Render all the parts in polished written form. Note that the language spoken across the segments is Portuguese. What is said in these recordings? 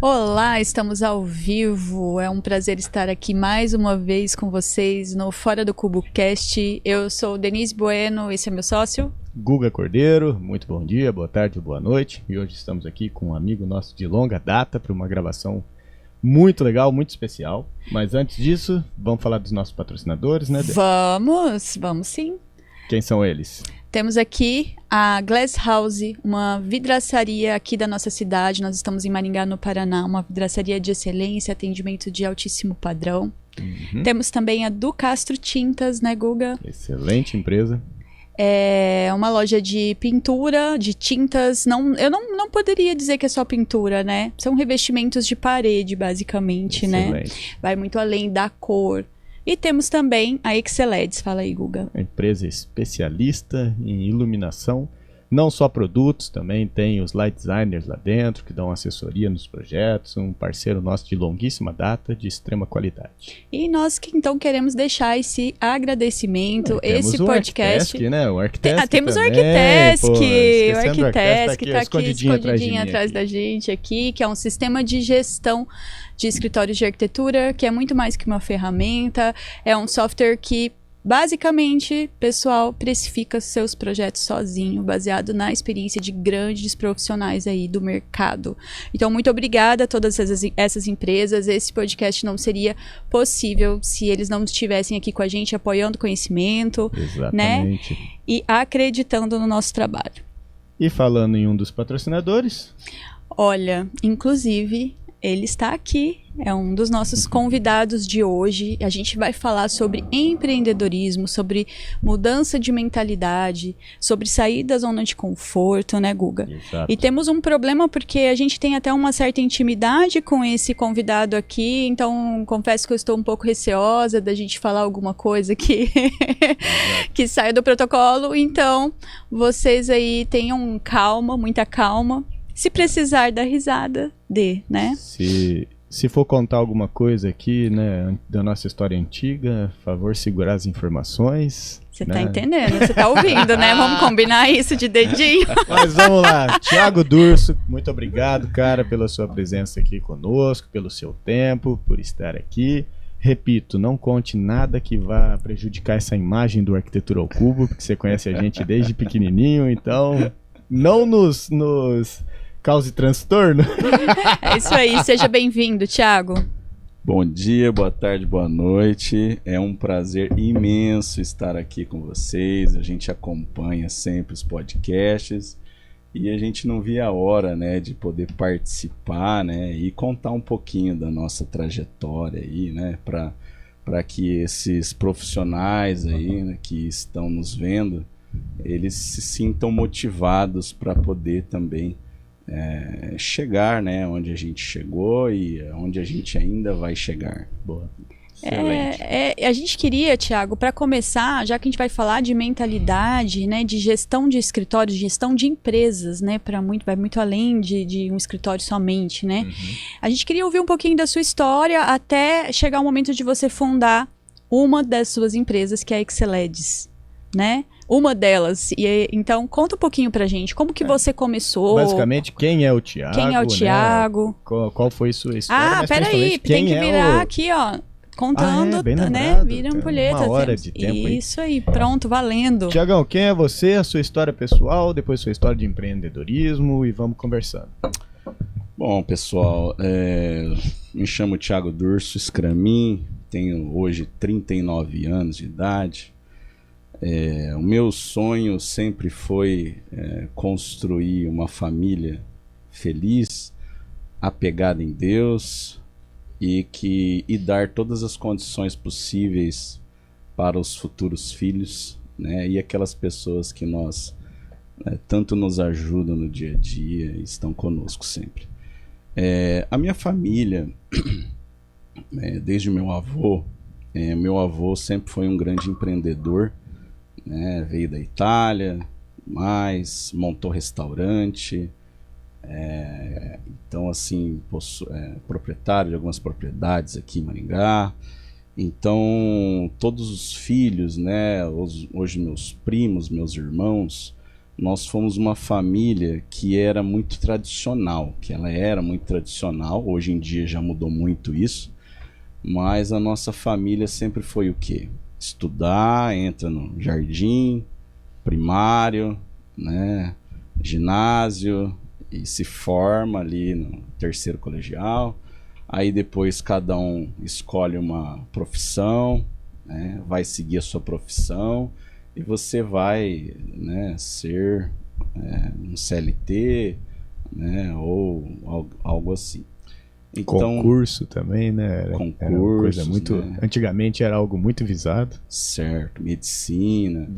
Olá, estamos ao vivo. É um prazer estar aqui mais uma vez com vocês no Fora do Cubo Cast. Eu sou Denise Bueno, esse é meu sócio. Guga Cordeiro, muito bom dia, boa tarde, boa noite. E hoje estamos aqui com um amigo nosso de longa data para uma gravação muito legal, muito especial. Mas antes disso, vamos falar dos nossos patrocinadores, né? Vamos sim. Quem são eles? Temos aqui a Glass House, uma vidraçaria aqui da nossa cidade. Nós estamos em Maringá, no Paraná, uma vidraçaria de excelência, atendimento de altíssimo padrão. Temos também a do Castro Tintas, né, Guga? Excelente empresa. É uma loja de pintura, de tintas. Eu não poderia dizer que é só pintura, né? São revestimentos de parede, basicamente, Excelente. né? Vai muito além da cor. E temos também a Exceleds. Fala aí, Guga. Uma empresa especialista em iluminação. Não só produtos, também tem os light designers lá dentro, que dão assessoria nos projetos. Um parceiro nosso de longuíssima data, de extrema qualidade. E nós que então queremos deixar esse agradecimento, esse podcast. Temos o Arquitesc, né? O Arquitesc temos também. o Arquitesc. O Arquitesc Arquitesc tá aqui escondidinho atrás atrás da gente aqui, que é um sistema de gestão de escritórios de arquitetura, que é muito mais que uma ferramenta. É um software que basicamente, pessoal, precifica seus projetos sozinho, baseado na experiência de grandes profissionais aí do mercado. Então, muito obrigada a todas essas empresas. Esse podcast não seria possível se eles não estivessem aqui com a gente, apoiando conhecimento, exatamente, né? E acreditando no nosso trabalho. E falando em um dos patrocinadores... Olha, inclusive... ele está aqui, é um dos nossos convidados de hoje. A gente vai falar sobre empreendedorismo, sobre mudança de mentalidade, sobre sair da zona de conforto, né, Guga? Exato. E temos um problema porque a gente tem até uma certa intimidade com esse convidado aqui, então confesso que eu estou um pouco receosa da gente falar alguma coisa que, que saia do protocolo. Então, vocês aí tenham calma, muita calma. Se precisar dar risada, dê, né? Se for contar alguma coisa aqui, né, da nossa história antiga, favor segurar as informações. Você né? tá entendendo, você tá ouvindo, né? Vamos combinar isso de dedinho. Mas vamos lá. Thiago Durso, muito obrigado, cara, pela sua presença aqui conosco, pelo seu tempo, por estar aqui. Repito, não conte nada que vá prejudicar essa imagem do Arquitetura ao Cubo, porque você conhece a gente desde pequenininho, então não nos cause transtorno. É isso aí, seja bem-vindo, Thiago. Bom dia, boa tarde, boa noite. É um prazer imenso estar aqui com vocês. A gente acompanha sempre os podcasts e a gente não via a hora, né, de poder participar, né, e contar um pouquinho da nossa trajetória aí, né, para que esses profissionais aí, né, que estão nos vendo, eles se sintam motivados para poder também chegar, né, onde a gente chegou e onde a gente ainda vai chegar. Boa. Excelente. A gente queria, Thiago, para começar, já que a gente vai falar de mentalidade, né, de gestão de escritórios, gestão de empresas, né, vai muito além de um escritório somente, né? A gente queria ouvir um pouquinho da sua história até chegar o momento de você fundar uma das suas empresas, que é a Exceleds, né? Uma delas. Então, conta um pouquinho pra gente. Como que você começou? Basicamente, quem é o Thiago? Quem é o Thiago? Né? Qual foi sua história? Ah, peraí. Tem que virar aqui, ó. Contando, bem né? lembrado, Vira ampulheta. Uma hora de tempo aí. Isso aí, pronto, valendo. Thiagão, quem é você? A sua história pessoal, depois sua história de empreendedorismo e vamos conversando. Bom, pessoal, me chamo Thiago Durso Scramin, tenho hoje 39 anos de idade. O meu sonho sempre foi construir uma família feliz, apegada em Deus e dar todas as condições possíveis para os futuros filhos, né, e aquelas pessoas que tanto nos ajudam no dia a dia e estão conosco sempre. A minha família, desde meu avô sempre foi um grande empreendedor. Veio da Itália, mas montou restaurante, então assim, proprietário de algumas propriedades aqui em Maringá. Então todos os filhos, né, hoje meus primos, meus irmãos, nós fomos uma família que era muito tradicional, que ela era muito tradicional, hoje em dia já mudou muito isso, mas a nossa família sempre foi o quê? Estudar, entra no jardim, primário, né, ginásio, e se forma ali no terceiro colegial, aí depois cada um escolhe uma profissão, né, vai seguir a sua profissão, e você vai, né, ser um CLT, né, ou algo assim. Então, concurso também, né? Era uma coisa muito. Né? Antigamente era algo muito visado. Certo, medicina.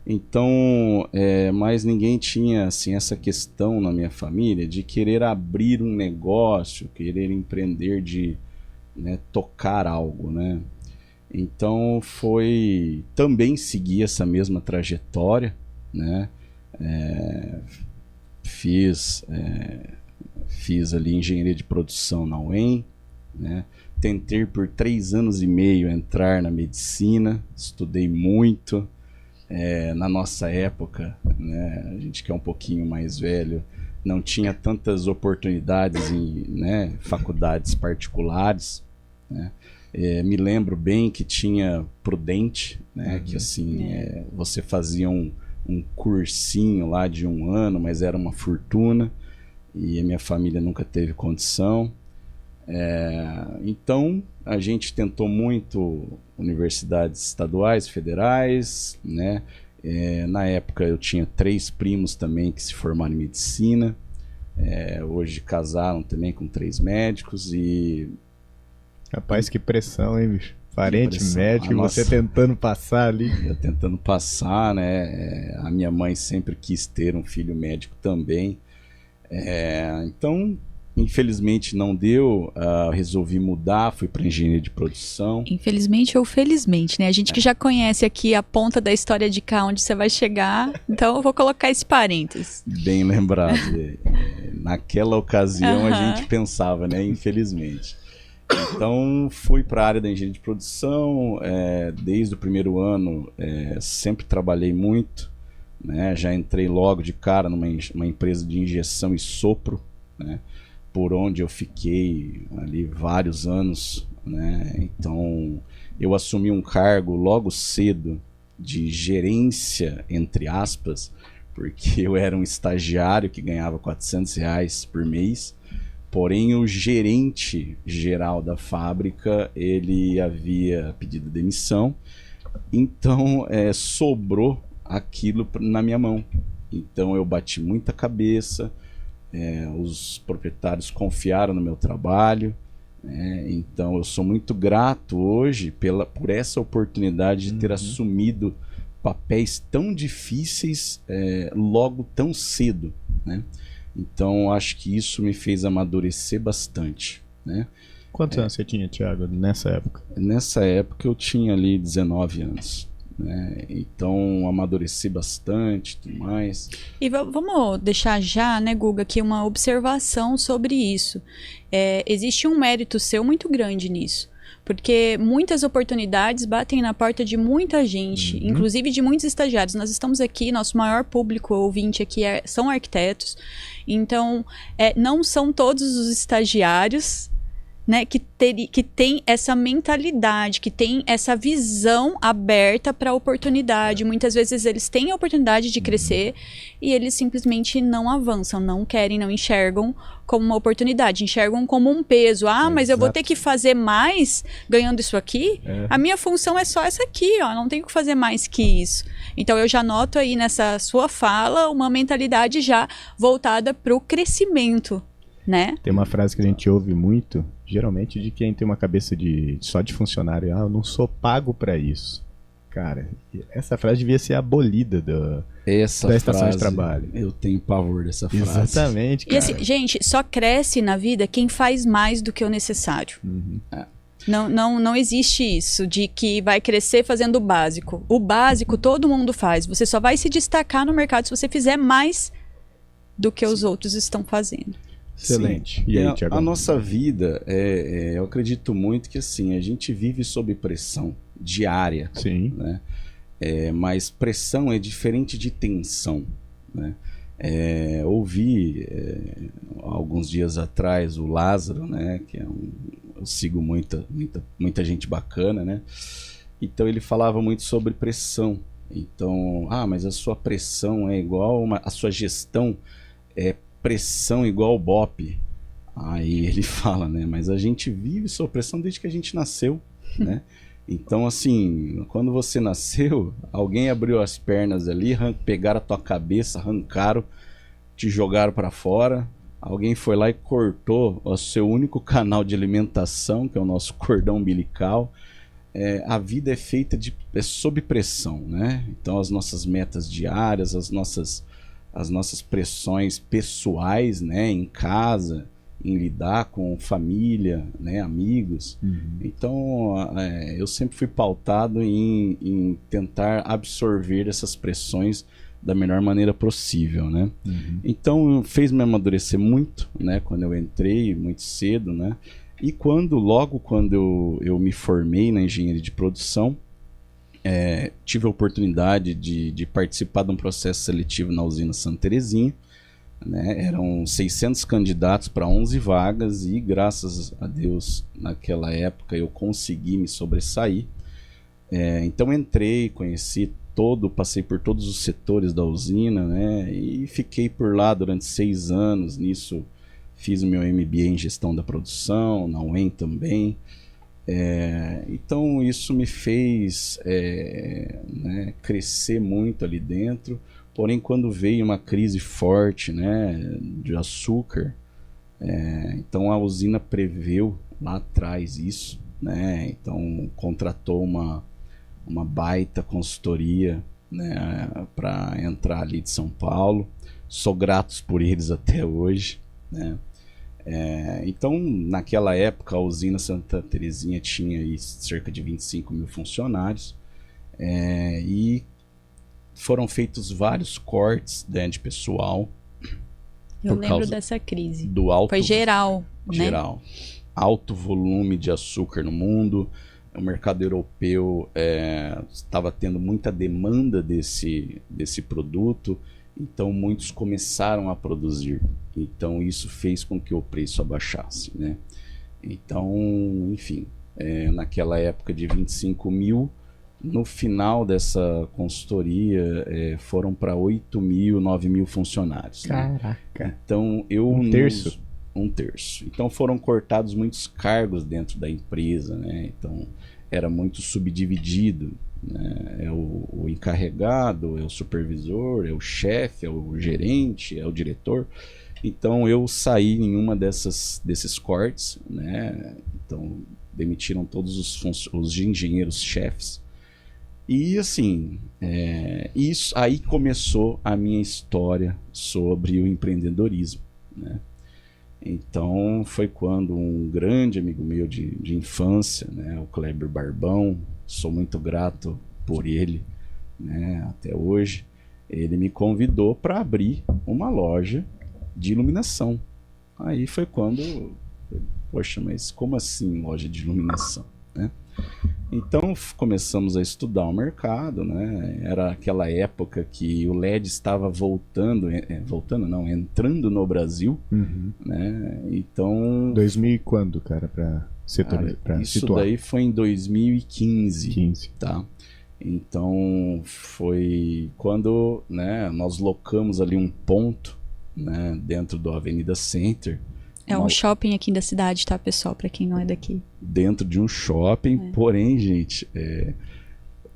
Então, mas ninguém tinha assim, essa questão na minha família de querer abrir um negócio, querer empreender, de, né, tocar algo, né? Então também seguir essa mesma trajetória, né? Fiz ali engenharia de produção na UEM, né? Tentei por 3 anos e meio entrar na medicina, estudei muito. Na nossa época, né, a gente que é um pouquinho mais velho, não tinha tantas oportunidades em, né, faculdades particulares, né? Me lembro bem que tinha Prudente, né, que assim, você fazia um cursinho lá de 1 ano, mas era uma fortuna, e a minha família nunca teve condição. Então a gente tentou muito universidades estaduais, federais, né? Na época eu tinha 3 primos também que se formaram em medicina, hoje casaram também com 3 médicos. E rapaz, que pressão, hein, bicho? Parente pressão. médico e você tentando passar ali. Eu tentando passar, né? A minha mãe sempre quis ter um filho médico também. Então, infelizmente não deu, resolvi mudar, fui para engenharia de produção. Infelizmente ou felizmente, né? A gente que já conhece aqui a ponta da história de cá onde você vai chegar, então eu vou colocar esse parênteses. Bem lembrado. Naquela ocasião a gente pensava, né? Infelizmente. Então fui para a área da engenharia de produção, desde o primeiro ano sempre trabalhei muito, né? Já entrei logo de cara numa empresa de injeção e sopro, né? Por onde eu fiquei ali vários anos, né? Então eu assumi um cargo logo cedo de gerência, entre aspas, porque eu era um estagiário que ganhava R$400 por mês. Porém, o gerente geral da fábrica, ele havia pedido demissão, então sobrou aquilo na minha mão. Então eu bati muita cabeça, os proprietários confiaram no meu trabalho, então eu sou muito grato hoje por essa oportunidade de ter assumido papéis tão difíceis logo tão cedo, né? Então, acho que isso me fez amadurecer bastante, né? Quantos anos você tinha, Thiago, nessa época? Nessa época eu tinha ali 19 anos, né? Então, amadureci bastante, tudo mais. E vamos deixar já, né, Guga, aqui uma observação sobre isso. Existe um mérito seu muito grande nisso. Porque muitas oportunidades batem na porta de muita gente, inclusive de muitos estagiários. Nós estamos aqui, nosso maior público ouvinte aqui são arquitetos. Então, não são todos os estagiários, né, que tem essa mentalidade, que tem essa visão aberta para a oportunidade. Muitas vezes eles têm a oportunidade de crescer e eles simplesmente não avançam, não querem, não enxergam como uma oportunidade, enxergam como um peso. Mas eu vou ter que fazer mais ganhando isso aqui? A minha função é só essa aqui, ó, não tenho que fazer mais que isso. Então eu já noto aí nessa sua fala uma mentalidade já voltada para o crescimento, né? Tem uma frase que a gente ouve muito, geralmente de quem tem uma cabeça só de funcionário: eu não sou pago para isso. Cara, essa frase devia ser abolida da estação de trabalho. Eu tenho pavor dessa frase. Exatamente, cara. E assim, gente, só cresce na vida quem faz mais do que o necessário. Não existe isso de que vai crescer fazendo o básico. O básico todo mundo faz. Você só vai se destacar no mercado se você fizer mais do que os outros estão fazendo. Excelente. Sim. E aí, Thiago? A nossa vida, eu acredito muito que assim, a gente vive sob pressão diária. Sim. Né? Mas pressão é diferente de tensão. né? Ouvi alguns dias atrás o Lázaro, né? Que eu sigo muita gente bacana, né? Então ele falava muito sobre pressão. Então, mas a sua pressão é igual a sua gestão é pressão igual BOP. Aí ele fala, né? Mas a gente vive sob pressão desde que a gente nasceu, né? Então, assim, quando você nasceu, alguém abriu as pernas ali, pegaram a tua cabeça, arrancaram, te jogaram para fora. Alguém foi lá e cortou o seu único canal de alimentação, que é o nosso cordão umbilical. A vida é feita sob pressão, né? Então, as nossas metas diárias, as nossas pressões pessoais, né? Em casa, em lidar com família, né, amigos. Então, eu sempre fui pautado em tentar absorver essas pressões da melhor maneira possível, né? Então, fez me amadurecer muito, né, quando eu entrei muito cedo, né? E logo quando eu me formei na engenharia de produção, tive a oportunidade de participar de um processo seletivo na usina Santa Terezinha, né? Eram 600 candidatos para 11 vagas e, graças a Deus, naquela época eu consegui me sobressair. Então entrei, passei por todos os setores da usina, né? E fiquei por lá durante 6 anos. Nisso fiz o meu MBA em gestão da produção, na UEM também. Então isso me fez né, crescer muito ali dentro. Porém, quando veio uma crise forte, né, de açúcar, então a usina preveu lá atrás isso, né? Então contratou uma baita consultoria, né, para entrar ali de São Paulo. Sou grato por eles até hoje, né? Então, naquela época, a usina Santa Terezinha tinha aí cerca de 25 mil funcionários, e foram feitos vários cortes, né, de pessoal. Eu lembro dessa crise. Foi geral, né? Geral. Alto volume de açúcar no mundo. O mercado europeu estava tendo muita demanda desse produto. Então, muitos começaram a produzir. Então, isso fez com que o preço abaixasse, né? Então, enfim, naquela época de 25 mil, no final dessa consultoria, foram para 8 mil, 9 mil funcionários. Caraca. Né? Então, Um terço? Um terço. Então, foram cortados muitos cargos dentro da empresa, né? Então, era muito subdividido, né? É o encarregado, é o supervisor, é o chefe, é o gerente, é o diretor. Então, eu saí em uma desses cortes, né? Então, demitiram todos os engenheiros-chefes. E assim, isso aí começou a minha história sobre o empreendedorismo, né? Então foi quando um grande amigo meu de infância, né, o Kleber Barbão, sou muito grato por ele, né, até hoje, ele me convidou para abrir uma loja de iluminação. Aí foi quando, poxa, mas como assim loja de iluminação, né? Então começamos a estudar o mercado, né? Era aquela época que o LED estava entrando no Brasil, né? Então 2000 e quando, cara, para isso situar? daí foi em 2015, tá? Então foi quando, né, nós locamos ali um ponto, né, dentro do Avenida Center. É um shopping aqui da cidade, tá, pessoal? Pra quem não é daqui. Dentro de um shopping, porém, gente,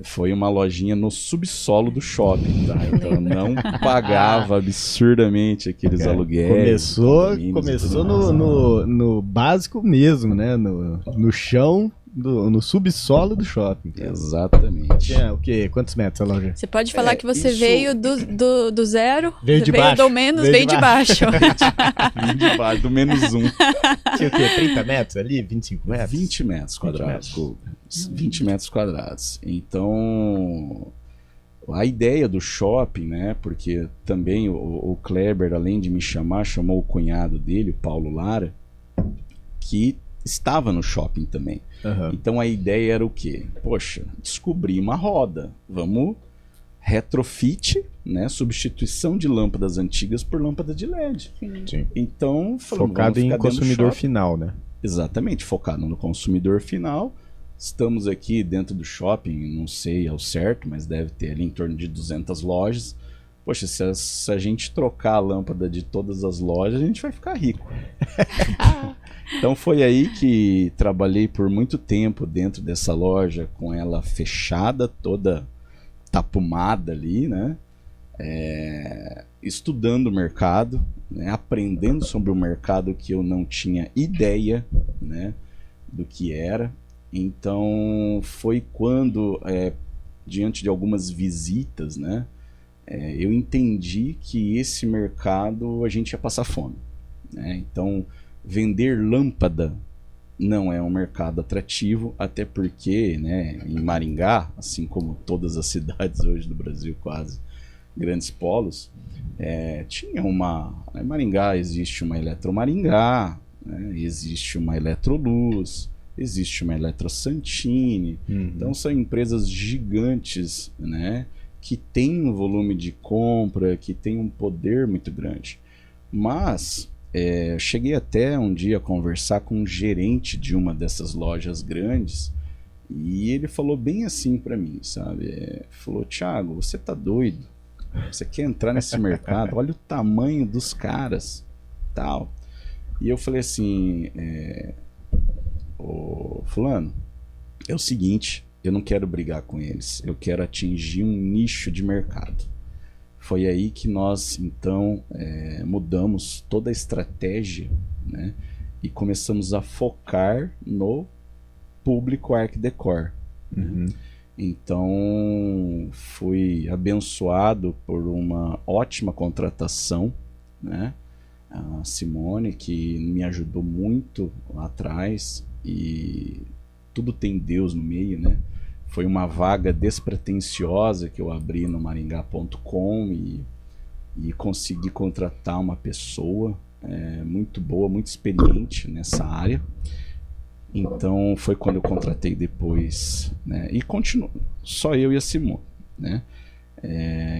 foi uma lojinha no subsolo do shopping, tá? Então eu não pagava absurdamente aqueles aluguéis. Começou no básico mesmo, né? No chão, no subsolo do shopping. Exatamente. Tinha o quê? Quantos metros a loja? Você pode falar que você veio do zero, veio de baixo. Do menos, veio de baixo. Vim de baixo, do menos 1. Tinha o quê? 30 metros ali? 25 metros? 20 metros quadrados. 20 metros quadrados. Então, a ideia do shopping, né? Porque também o Kleber, além de me chamar, chamou o cunhado dele, o Paulo Lara, que estava no shopping também. Então a ideia era o quê? Poxa, descobri uma roda. Vamos retrofit, né? Substituição de lâmpadas antigas por lâmpada de LED. Sim. Então, Focado em consumidor final, né? Exatamente, focado no consumidor final. Estamos aqui dentro do shopping, não sei ao certo, mas deve ter ali em torno de 200 lojas. Poxa, se a gente trocar a lâmpada de todas as lojas, a gente vai ficar rico. Então foi aí que trabalhei por muito tempo dentro dessa loja, com ela fechada, toda tapumada ali, né? Estudando o mercado, né? Aprendendo sobre o mercado que eu não tinha ideia, né, do que era. Então foi quando, diante de algumas visitas, né, eu entendi que esse mercado a gente ia passar fome, né? Então vender lâmpada não é um mercado atrativo, até porque, né, em Maringá, assim como todas as cidades hoje do Brasil, quase grandes polos, tinha em Maringá existe uma Eletromaringá, né, existe uma Electroluz, existe uma Eletrosantini. Então são empresas gigantes, né, que têm um volume de compra, que têm um poder muito grande. Mas cheguei até um dia a conversar com um gerente de uma dessas lojas grandes e ele falou bem assim para mim, sabe? Falou: Thiago, você tá doido? Você quer entrar nesse mercado? Olha o tamanho dos caras, tal. E eu falei assim: ô fulano, é o seguinte, eu não quero brigar com eles, eu quero atingir um nicho de mercado. Foi aí que nós, então, mudamos toda a estratégia, né, e começamos a focar no público Art Decor. Então, fui abençoado por uma ótima contratação, né, a Simone, que me ajudou muito lá atrás, e tudo tem Deus no meio, né? Foi uma vaga despretensiosa que eu abri no maringá.com e consegui contratar uma pessoa muito boa, muito experiente nessa área. Então foi quando eu contratei depois, né? E continuou, só eu e a Simone, né?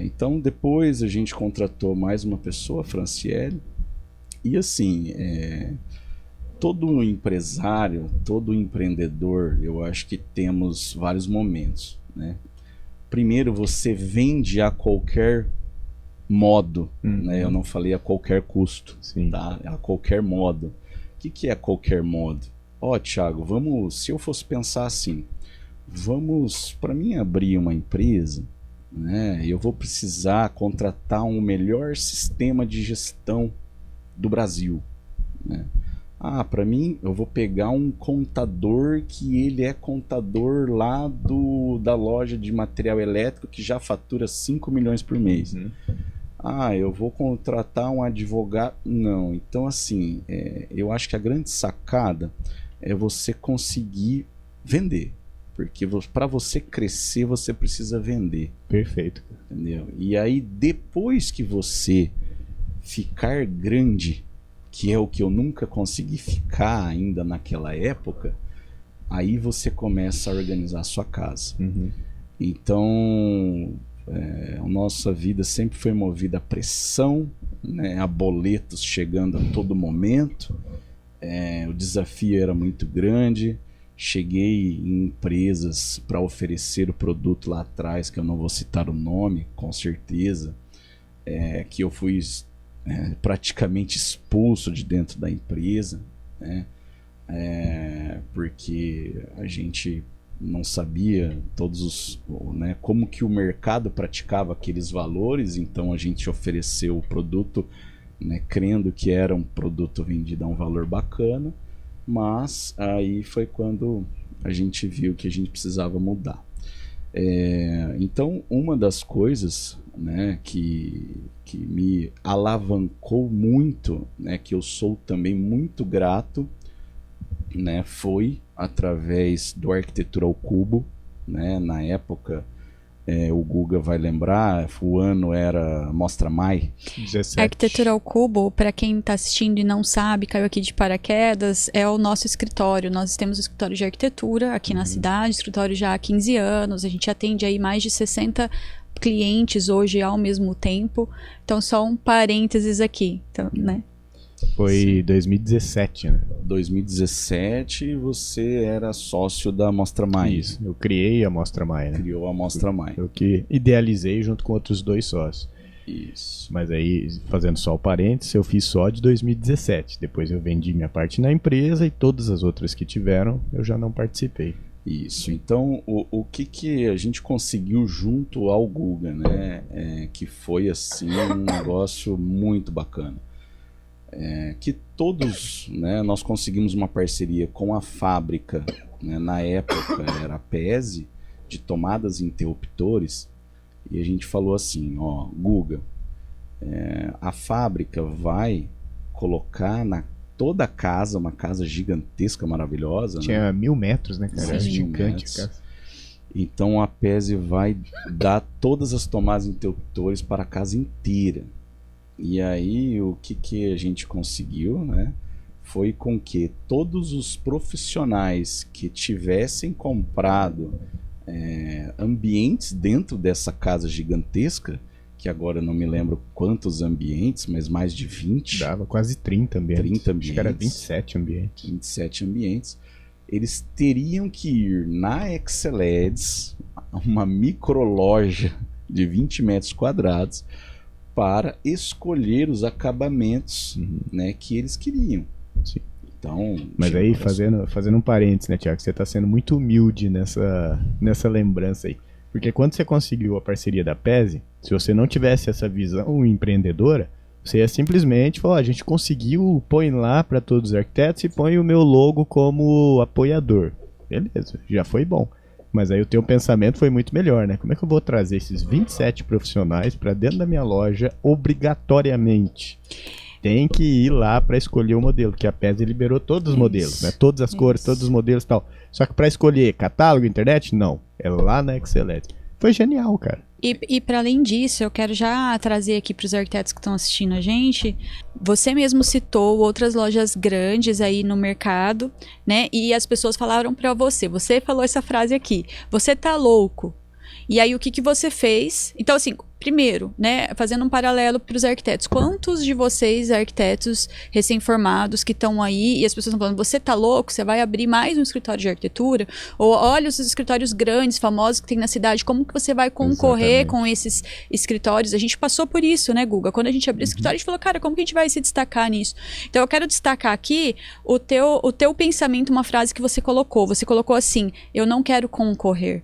Então depois a gente contratou mais uma pessoa, a Franciele, e assim, todo empresário, todo empreendedor, eu acho que temos vários momentos, né? Primeiro, você vende a qualquer modo, né? Eu não falei a qualquer custo, tá? A qualquer modo. O que é a qualquer modo? Thiago, se eu fosse pensar assim, para mim abrir uma empresa, né, eu vou precisar contratar um melhor sistema de gestão do Brasil, né? Para mim, eu vou pegar um contador que ele é contador lá da loja de material elétrico que já fatura 5 milhões por mês. Eu vou contratar um advogado. Não, então assim, eu acho que a grande sacada é você conseguir vender. Porque para você crescer, você precisa vender. Perfeito. Entendeu? E aí, depois que você ficar grande, que é o que eu nunca consegui ficar ainda naquela época, aí você começa a organizar a sua casa. Então, a nossa vida sempre foi movida a pressão, né, a boletos chegando a todo momento. O desafio era muito grande. Cheguei em empresas para oferecer o produto lá atrás, que eu não vou citar o nome, com certeza, que eu fui praticamente expulso de dentro da empresa, né? Porque a gente não sabia né, como que o mercado praticava aqueles valores, então a gente ofereceu o produto, né, crendo que era um produto vendido a um valor bacana, mas aí foi quando a gente viu que a gente precisava mudar. Então, uma das coisas, né, que me alavancou muito, né, que eu sou também muito grato, né, foi através do Arquitetura ao Cubo, né? Na época, o Guga vai lembrar, o ano era Mostra Mai. 17. Arquitetura ao Cubo, para quem está assistindo e não sabe, caiu aqui de paraquedas, é o nosso escritório. Nós temos um escritório de arquitetura aqui na cidade, escritório já há 15 anos, a gente atende aí mais de 60 clientes hoje ao mesmo tempo. Então, só um parênteses aqui, então, né? Foi 2017, né? 2017 você era sócio da Mostra Maia. Isso, eu criei a Mostra Maia, né? Criou a Mostra Maia. Eu que idealizei junto com outros 2 sócios. Isso. Mas aí, fazendo só o parênteses, eu fiz só de 2017. Depois eu vendi minha parte na empresa e todas as outras que tiveram, eu já não participei. Isso. Então, o que a gente conseguiu junto ao Guga, né? Que foi, assim, um negócio muito bacana. Que todos, né, nós conseguimos uma parceria com a fábrica, né, na época era a PESE, de tomadas interruptores, e a gente falou assim, ó, Guga, a fábrica vai colocar na toda a casa, uma casa gigantesca, maravilhosa. Tinha né? 1000 metros, né, cara? Era gigante a casa. Então a PESE vai dar todas as tomadas interruptores para a casa inteira. E aí o que a gente conseguiu, né, foi com que todos os profissionais que tivessem comprado ambientes dentro dessa casa gigantesca, que agora não me lembro quantos ambientes, mas mais de 20. Dava quase 30 ambientes. 30 ambientes. Acho que era 27 ambientes. 27 ambientes. Eles teriam que ir na Exceleds, uma microloja de 20 metros quadrados, para escolher os acabamentos, né, que eles queriam. Sim. Então, mas aí, fazendo um parênteses, né, Thiago? Você está sendo muito humilde nessa lembrança aí. Porque quando você conseguiu a parceria da PESE, se você não tivesse essa visão empreendedora, você ia simplesmente falar, a gente conseguiu, põe lá para todos os arquitetos e põe o meu logo como apoiador. Beleza, já foi bom. Mas aí o teu pensamento foi muito melhor, né? Como é que eu vou trazer esses 27 profissionais para dentro da minha loja obrigatoriamente? Tem que ir lá para escolher o modelo, que a PESE liberou todos os modelos, né? Todas as cores, todos os modelos e tal. Só que para escolher catálogo, internet, não. É lá na Exceled. Foi genial, cara. E para além disso, eu quero já trazer aqui para os arquitetos que estão assistindo a gente, você mesmo citou outras lojas grandes aí no mercado, né? E as pessoas falaram para você falou essa frase aqui, você tá louco. E aí o que você fez? Então assim, primeiro, né, fazendo um paralelo para os arquitetos, quantos de vocês, arquitetos recém-formados que estão aí, e as pessoas estão falando, você tá louco, você vai abrir mais um escritório de arquitetura? Ou olha os escritórios grandes, famosos que tem na cidade, como que você vai concorrer com esses escritórios? A gente passou por isso, né, Guga? Quando a gente abriu o escritório, a gente falou, cara, como que a gente vai se destacar nisso? Então eu quero destacar aqui o teu pensamento, uma frase que você colocou assim, eu não quero concorrer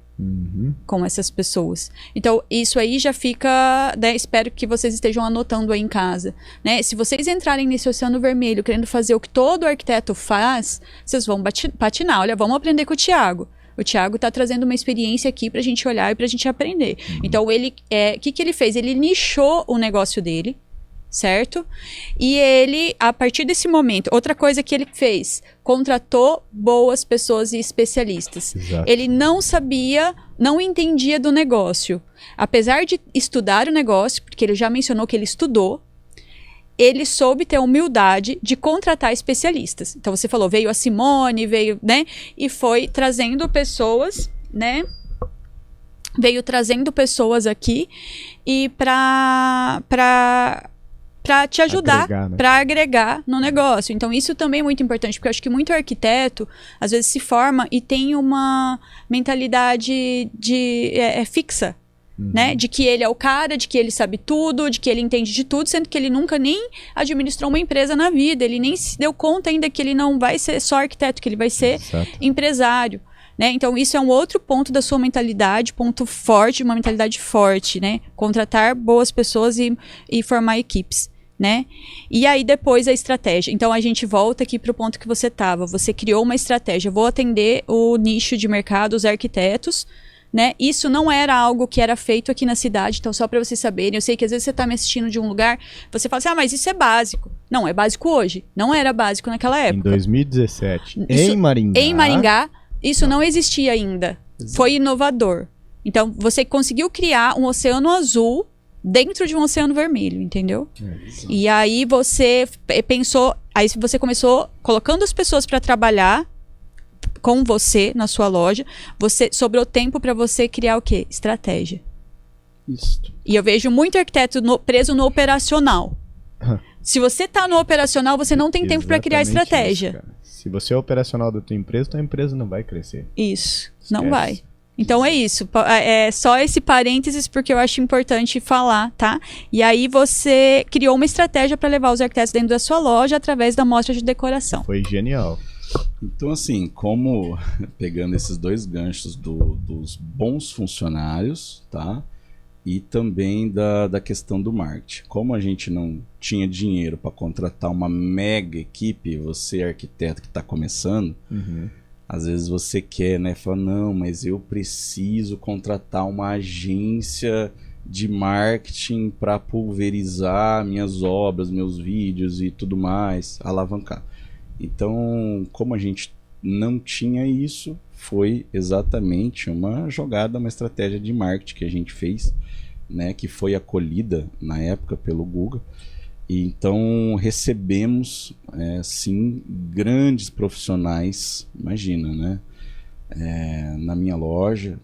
com essas pessoas. Então, isso aí já fica, né, espero que vocês estejam anotando aí em casa, né? Se vocês entrarem nesse oceano vermelho querendo fazer o que todo arquiteto faz, vocês vão patinar. Olha, vamos aprender com o Thiago. O Thiago tá trazendo uma experiência aqui pra gente olhar e pra gente aprender. Então, ele, que ele fez? Ele nichou o negócio dele, certo? E ele, a partir desse momento, outra coisa que ele fez, contratou boas pessoas e especialistas. Exato. Ele não sabia, não entendia do negócio. Apesar de estudar o negócio, porque ele já mencionou que ele estudou, ele soube ter a humildade de contratar especialistas. Então você falou, veio a Simone, veio, né? E foi trazendo pessoas, né? Veio trazendo pessoas aqui e para te ajudar, para agregar no negócio. Então, isso também é muito importante, porque eu acho que muito arquiteto, às vezes, se forma e tem uma mentalidade fixa, né? De que ele é o cara, de que ele sabe tudo, de que ele entende de tudo, sendo que ele nunca nem administrou uma empresa na vida, ele nem se deu conta ainda que ele não vai ser só arquiteto, que ele vai ser empresário. Né? Então, isso é um outro ponto da sua mentalidade, ponto forte, uma mentalidade forte, né? Contratar boas pessoas e formar equipes, né? E aí, depois, a estratégia. Então, a gente volta aqui para o ponto que você estava. Você criou uma estratégia. Vou atender o nicho de mercado, os arquitetos, né? Isso não era algo que era feito aqui na cidade. Então, só para vocês saberem, eu sei que às vezes você está me assistindo de um lugar, você fala assim, mas isso é básico. Não, é básico hoje. Não era básico naquela época. Em 2017, em Maringá, isso não existia ainda. Exato. Foi inovador. Então, você conseguiu criar um oceano azul dentro de um oceano vermelho, entendeu? E aí você pensou... Aí você começou colocando as pessoas para trabalhar com você na sua loja. Você sobrou tempo para você criar o quê? Estratégia. Isso. E eu vejo muito arquiteto preso no operacional. Se você tá no operacional, você não tem tempo para criar Exatamente estratégia. isso, cara. Se você é operacional da tua empresa não vai crescer. Isso, não Esquece. vai. Então é isso, é só esse parênteses porque eu acho importante falar, tá? E aí você criou uma estratégia para levar os arquitetos dentro da sua loja através da mostra de decoração. Foi genial. Então, assim, como pegando esses dois ganchos dos bons funcionários, tá? E também da questão do marketing. Como a gente não tinha dinheiro para contratar uma mega equipe, você arquiteto que está começando, às vezes você quer, né? Fala, não, mas eu preciso contratar uma agência de marketing para pulverizar minhas obras, meus vídeos e tudo mais, alavancar. Então, como a gente não tinha isso, foi exatamente uma jogada, uma estratégia de marketing que a gente fez, né, que foi acolhida na época pelo Google. E então recebemos, sim, grandes profissionais, imagina, né, na minha loja,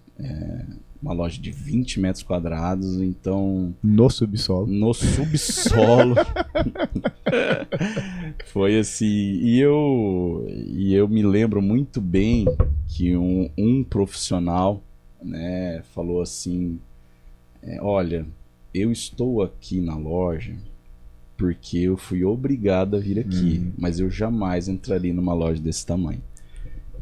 uma loja de 20 metros quadrados, então... No subsolo. No subsolo. Foi assim, e eu me lembro muito bem que um profissional, né, falou assim, olha, eu estou aqui na loja porque eu fui obrigado a vir aqui, mas eu jamais entraria numa loja desse tamanho.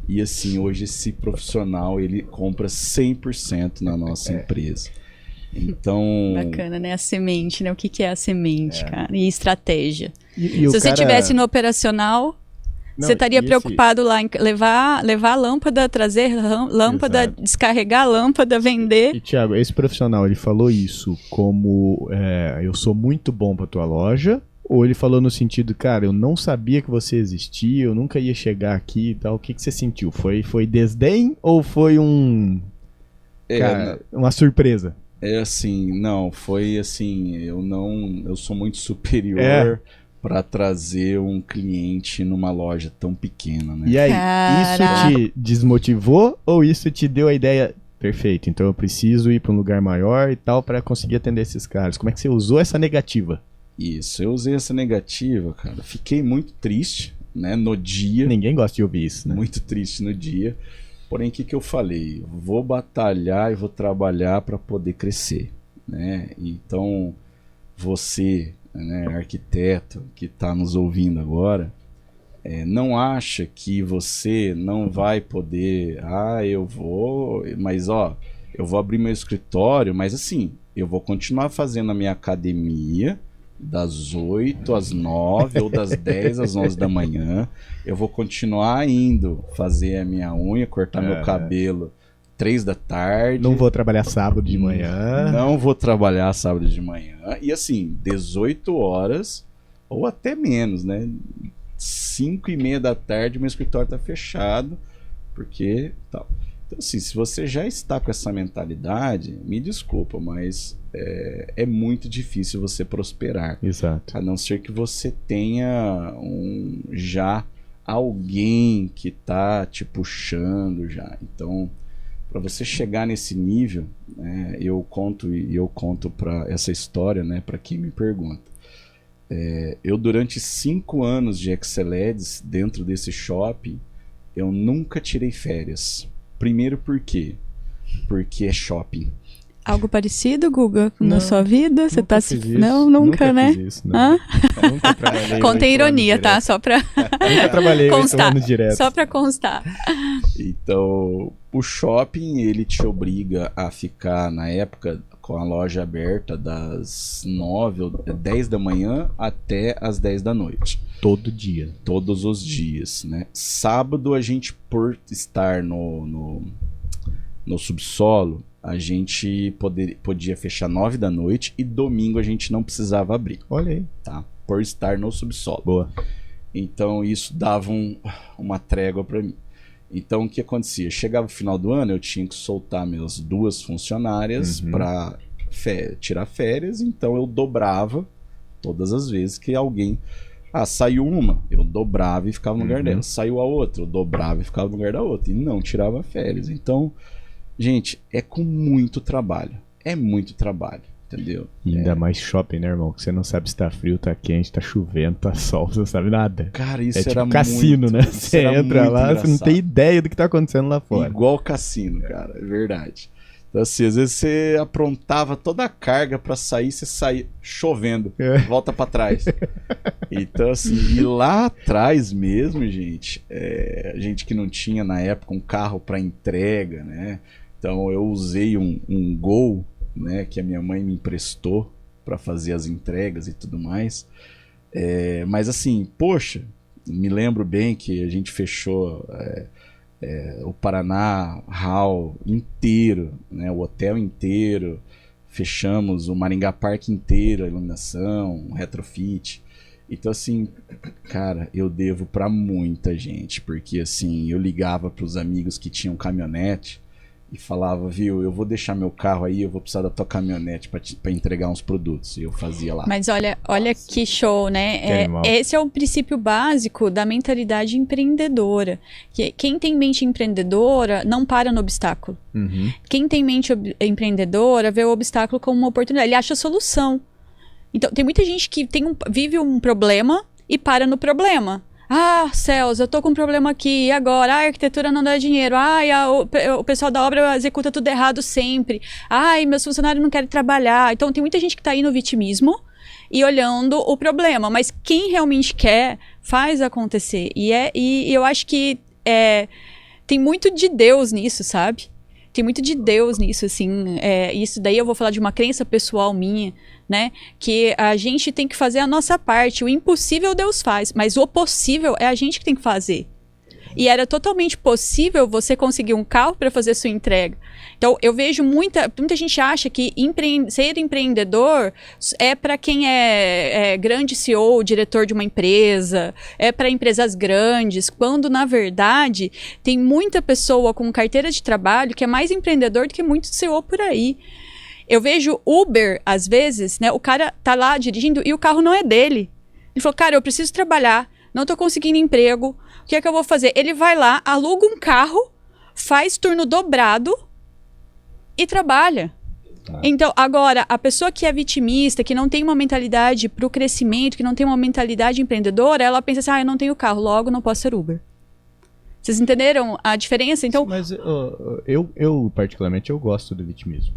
E assim, hoje esse profissional, ele compra 100% na nossa empresa. Então... Bacana, né? A semente, né? O que é a semente, cara? E estratégia. E Se o você cara- tivesse no operacional, Não, você estaria e preocupado lá em levar a lâmpada, trazer lâmpada, Exato. descarregar a lâmpada, vender. E, Thiago, esse profissional, ele falou isso como eu sou muito bom pra tua loja? Ou ele falou no sentido, cara, eu não sabia que você existia, eu nunca ia chegar aqui e tal. O que você sentiu? Foi desdém ou foi uma surpresa? assim, não, foi assim, eu sou muito superior para trazer um cliente numa loja tão pequena, né? E aí, Caraca. isso te desmotivou ou isso te deu a ideia, perfeito, então eu preciso ir pra um lugar maior e tal pra conseguir atender esses caras? Como é que você usou essa negativa? Isso, eu usei essa negativa, cara. Fiquei muito triste, né, no dia. Ninguém gosta de ouvir isso, né? Muito triste no dia. Porém, o que eu falei? Vou batalhar e vou trabalhar para poder crescer, né? Então, você, né, arquiteto que está nos ouvindo agora, não acha que você não vai poder... eu vou abrir meu escritório, mas assim, eu vou continuar fazendo a minha academia das 8 às 9 ou das 10 às 11 da manhã. Eu vou continuar indo fazer a minha unha, cortar meu cabelo 3 da tarde. Não vou trabalhar sábado de manhã. Não vou trabalhar sábado de manhã. E assim, 18 horas ou até menos, né? 5:30 da tarde, meu escritório tá fechado, porque tal. Então, assim, se você já está com essa mentalidade, me desculpa, mas é muito difícil você prosperar. Exato. A não ser que você tenha já alguém que está te puxando já. Então, para você chegar nesse nível, né, eu conto para essa história, né, para quem me pergunta. Eu, durante 5 anos de Excel-Eds dentro desse shopping, eu nunca tirei férias. Primeiro por quê? Porque é shopping. Algo parecido, Guga, na Não, sua vida? Você Nunca tá fiz se... isso. Não, nunca, né? Fiz isso, não. Hã? Eu nunca trabalhei Contém 8 ironia, anos tá? direto. Só pra Nunca trabalhei 8 constar. anos direto. Só pra constar. Então, o shopping, ele te obriga a ficar, na época, com a loja aberta das 9 ou 10 da manhã até as 10 da noite. Todo dia. Todos os dias, né? Sábado, a gente, por estar no subsolo, a gente podia fechar 9 da noite e domingo a gente não precisava abrir, Olha aí. tá? Por estar no subsolo. Boa. Então isso dava uma trégua para mim. Então o que acontecia? Chegava o final do ano, eu tinha que soltar minhas 2 funcionárias para tirar férias, então eu dobrava todas as vezes que alguém... saiu uma, eu dobrava e ficava no lugar dela. Saiu a outra, eu dobrava e ficava no lugar da outra. E não tirava férias. Então, gente, é com muito trabalho. é muito trabalho, entendeu? E ainda mais shopping, né, irmão? Que você não sabe se tá frio, tá quente, tá chovendo, tá sol, você não sabe nada. Cara, isso É tipo era cassino, muito, né? isso Você era entra muito lá, você não engraçado. tem ideia do que tá acontecendo lá fora. Igual cassino, cara, é verdade. Então, assim, às vezes você aprontava toda a carga pra sair, você saía chovendo, volta pra trás. Então, assim, e lá atrás mesmo, gente, gente que não tinha na época um carro pra entrega, né? Então eu usei um Gol, né, que a minha mãe me emprestou pra fazer as entregas e tudo mais. Mas assim, poxa, me lembro bem que a gente fechou o Paraná Hall inteiro, né, o hotel inteiro, fechamos o Maringá Park inteiro, a iluminação, o retrofit. Então assim, cara, eu devo pra muita gente, porque assim, eu ligava pros amigos que tinham caminhonete e falava, viu, eu vou deixar meu carro aí, eu vou precisar da tua caminhonete pra entregar uns produtos. E eu fazia lá. Mas olha que show, né? Que animal. Esse é o princípio básico da mentalidade empreendedora. Quem tem mente empreendedora não para no obstáculo. Uhum. Quem tem mente empreendedora vê o obstáculo como uma oportunidade. Ele acha a solução. Então, tem muita gente que vive um problema e para no problema. Ah, céus, eu tô com um problema aqui, e agora? Ah, a arquitetura não dá dinheiro. Ai, o pessoal da obra executa tudo errado sempre. Ai, meus funcionários não querem trabalhar. Então, tem muita gente que tá aí no vitimismo e olhando o problema. Mas quem realmente quer, faz acontecer. E eu acho que tem muito de Deus nisso, sabe? Tem muito de Deus nisso, assim. Isso daí eu vou falar de uma crença pessoal minha, né? Que a gente tem que fazer a nossa parte. O impossível Deus faz, mas o possível é a gente que tem que fazer. E era totalmente possível você conseguir um carro para fazer sua entrega. Então, eu vejo muita gente acha que ser empreendedor é para quem é grande CEO, diretor de uma empresa, é para empresas grandes, quando, na verdade, tem muita pessoa com carteira de trabalho que é mais empreendedor do que muito CEO por aí. Eu vejo Uber, às vezes, né? O cara tá lá dirigindo e o carro não é dele. Ele falou, cara, eu preciso trabalhar, não tô conseguindo emprego, o que é que eu vou fazer? Ele vai lá, aluga um carro, faz turno dobrado e trabalha. Então, agora, a pessoa que é vitimista, que não tem uma mentalidade para o crescimento, que não tem uma mentalidade empreendedora, ela pensa assim, eu não tenho carro, logo não posso ser Uber. Vocês entenderam a diferença? Então, Mas eu particularmente, eu gosto do vitimismo.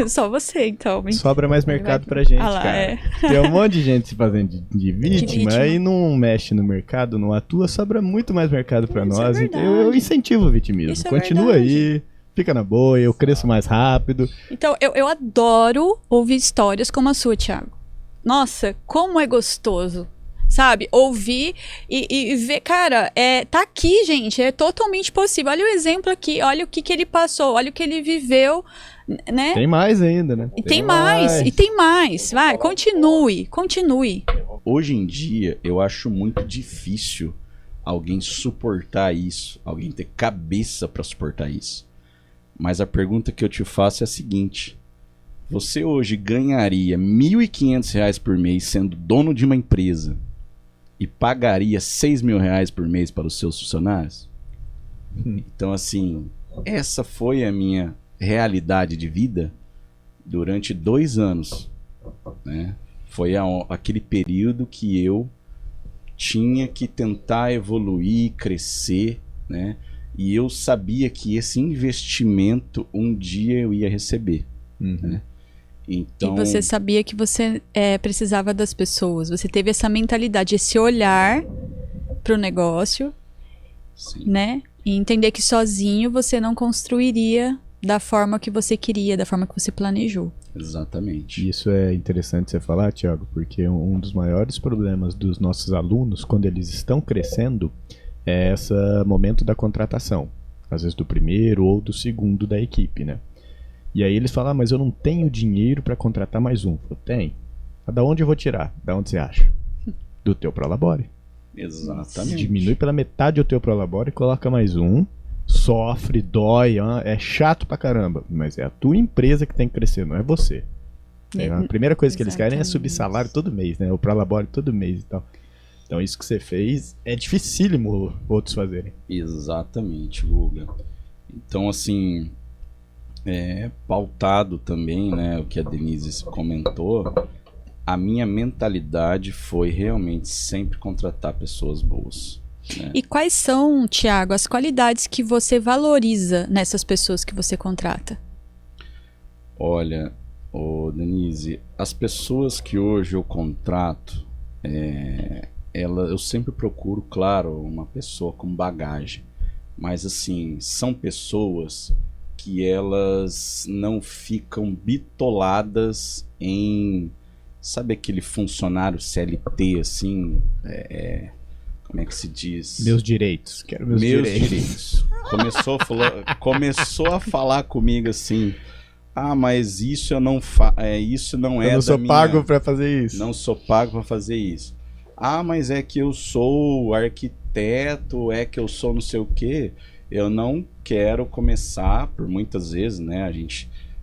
só você, então. Sobra mais mercado pra gente, lá, cara. Tem um monte de gente se fazendo de vítima, vítima. e não mexe no mercado, não atua, sobra muito mais mercado pra Isso é nós. verdade. Eu incentivo o vitimismo. Isso é Continua verdade. aí, fica na boa, eu cresço mais rápido. Então, eu adoro ouvir histórias como a sua, Thiago. Nossa, como é gostoso, sabe? Ouvir e ver, cara, tá aqui, gente, é totalmente possível. Olha o exemplo aqui, olha o que ele passou, olha o que ele viveu, né? Tem mais ainda, né? E tem mais. Vai, continue. Hoje em dia, eu acho muito difícil alguém suportar isso, alguém ter cabeça pra suportar isso. Mas a pergunta que eu te faço é a seguinte: você hoje ganharia R$ 1.500 por mês sendo dono de uma empresa e pagaria R$ 6.000 por mês para os seus funcionários? Então, assim, essa foi a minha realidade de vida durante 2 anos, né? Foi aquele período que eu tinha que tentar evoluir, crescer, né? E eu sabia que esse investimento um dia eu ia receber, né? Então, E você sabia que você precisava das pessoas. Você teve essa mentalidade, esse olhar pro negócio, sim, né? E entender que sozinho você não construiria da forma que você queria, da forma que você planejou. exatamente. Isso é interessante você falar, Thiago, porque um dos maiores problemas dos nossos alunos, quando eles estão crescendo, é esse momento da contratação. Às vezes do primeiro ou do segundo da equipe, né? E aí eles falam, mas eu não tenho dinheiro para contratar mais um. Eu tenho. Mas da onde eu vou tirar? Da onde você acha? Do teu Prolabore. Exatamente. Diminui pela metade o teu Prolabore e coloca mais um. Sofre, dói, é chato pra caramba. Mas é a tua empresa que tem que crescer, não é você. A primeira coisa que eles querem é subir salário todo mês, né? O Prolabore todo mês e tal. Então isso que você fez é dificílimo outros fazerem. Exatamente, Guga. Então, assim, pautado também, né, o que a Denise comentou, a minha mentalidade foi realmente sempre contratar pessoas boas. Né? E quais são, Thiago, as qualidades que você valoriza nessas pessoas que você contrata? Olha, Denise, as pessoas que hoje eu contrato, eu sempre procuro, claro, uma pessoa com bagagem, mas assim, são pessoas que elas não ficam bitoladas em, sabe aquele funcionário CLT, assim, como é que se diz? Meus direitos, quero meus direitos. Começou a falar comigo assim, mas isso eu não isso não é da minha... Eu não sou pago para fazer isso. Não sou pago para fazer isso. Mas é que eu sou arquiteto, é que eu sou não sei o quê. Eu não quero começar, por muitas vezes, né,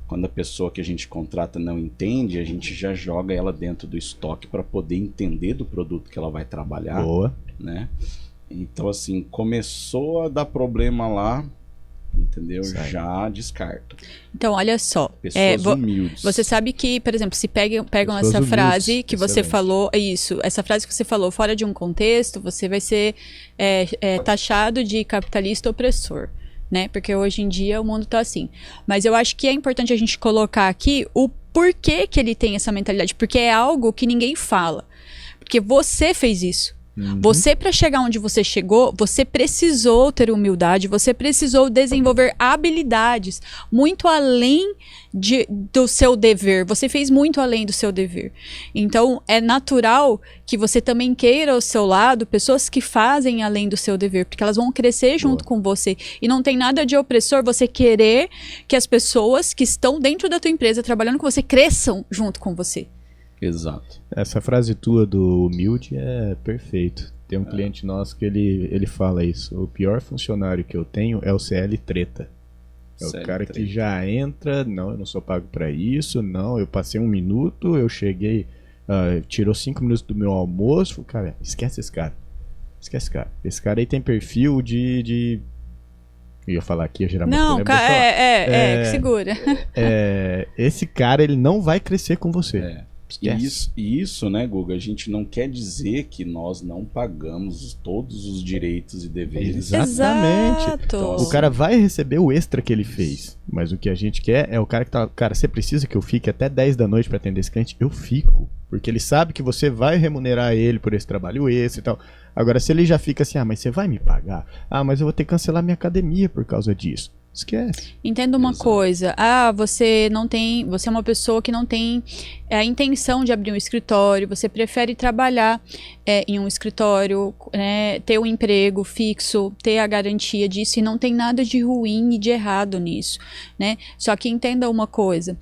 quando a pessoa que a gente contrata não entende, a gente já joga ela dentro do estoque para poder entender do produto que ela vai trabalhar. Boa. Né? Então, assim, começou a dar problema lá, entendeu? Certo. Já descarta. Então, olha só. Pessoas humildes. Você sabe que, por exemplo, se pegam Pessoas essa humildes, frase que você excelente. falou, essa frase que você falou fora de um contexto, você vai ser taxado de capitalista opressor, né? Porque hoje em dia o mundo tá assim. Mas eu acho que é importante a gente colocar aqui o porquê que ele tem essa mentalidade, porque é algo que ninguém fala. Porque você fez isso. Você, para chegar onde você chegou, você precisou ter humildade, você precisou desenvolver habilidades muito além do seu dever. Você fez muito além do seu dever. Então, é natural que você também queira ao seu lado pessoas que fazem além do seu dever, porque elas vão crescer junto com você. E não tem nada de opressor você querer que as pessoas que estão dentro da tua empresa trabalhando com você cresçam junto com você. Exato. Essa frase tua do humilde é perfeito. Tem um cliente nosso que ele fala isso. O pior funcionário que eu tenho é o CL treta. É o cara que já entra, não, eu não sou pago pra isso, não, eu passei 1 minuto, eu cheguei, tirou 5 minutos do meu almoço, cara, esquece esse cara. Esquece esse cara. Esse cara aí tem perfil de... Eu ia falar aqui, ia gerar não, uma polêmica. segura. Esse cara, ele não vai crescer com você. E isso, né, Guga, a gente não quer dizer que nós não pagamos todos os direitos e deveres. Exatamente. Exato. O cara vai receber o extra que ele fez, mas o que a gente quer é o cara que tá... Cara, você precisa que eu fique até 10 da noite para atender esse cliente? Eu fico, porque ele sabe que você vai remunerar ele por esse trabalho extra e tal. Agora, se ele já fica assim, mas você vai me pagar? Mas eu vou ter que cancelar minha academia por causa disso. Esquece. Entenda uma coisa. Você é uma pessoa que não tem a intenção de abrir um escritório, você prefere trabalhar em um escritório, né, ter um emprego fixo, ter a garantia disso, e não tem nada de ruim e de errado nisso, né? Só que entenda uma coisa,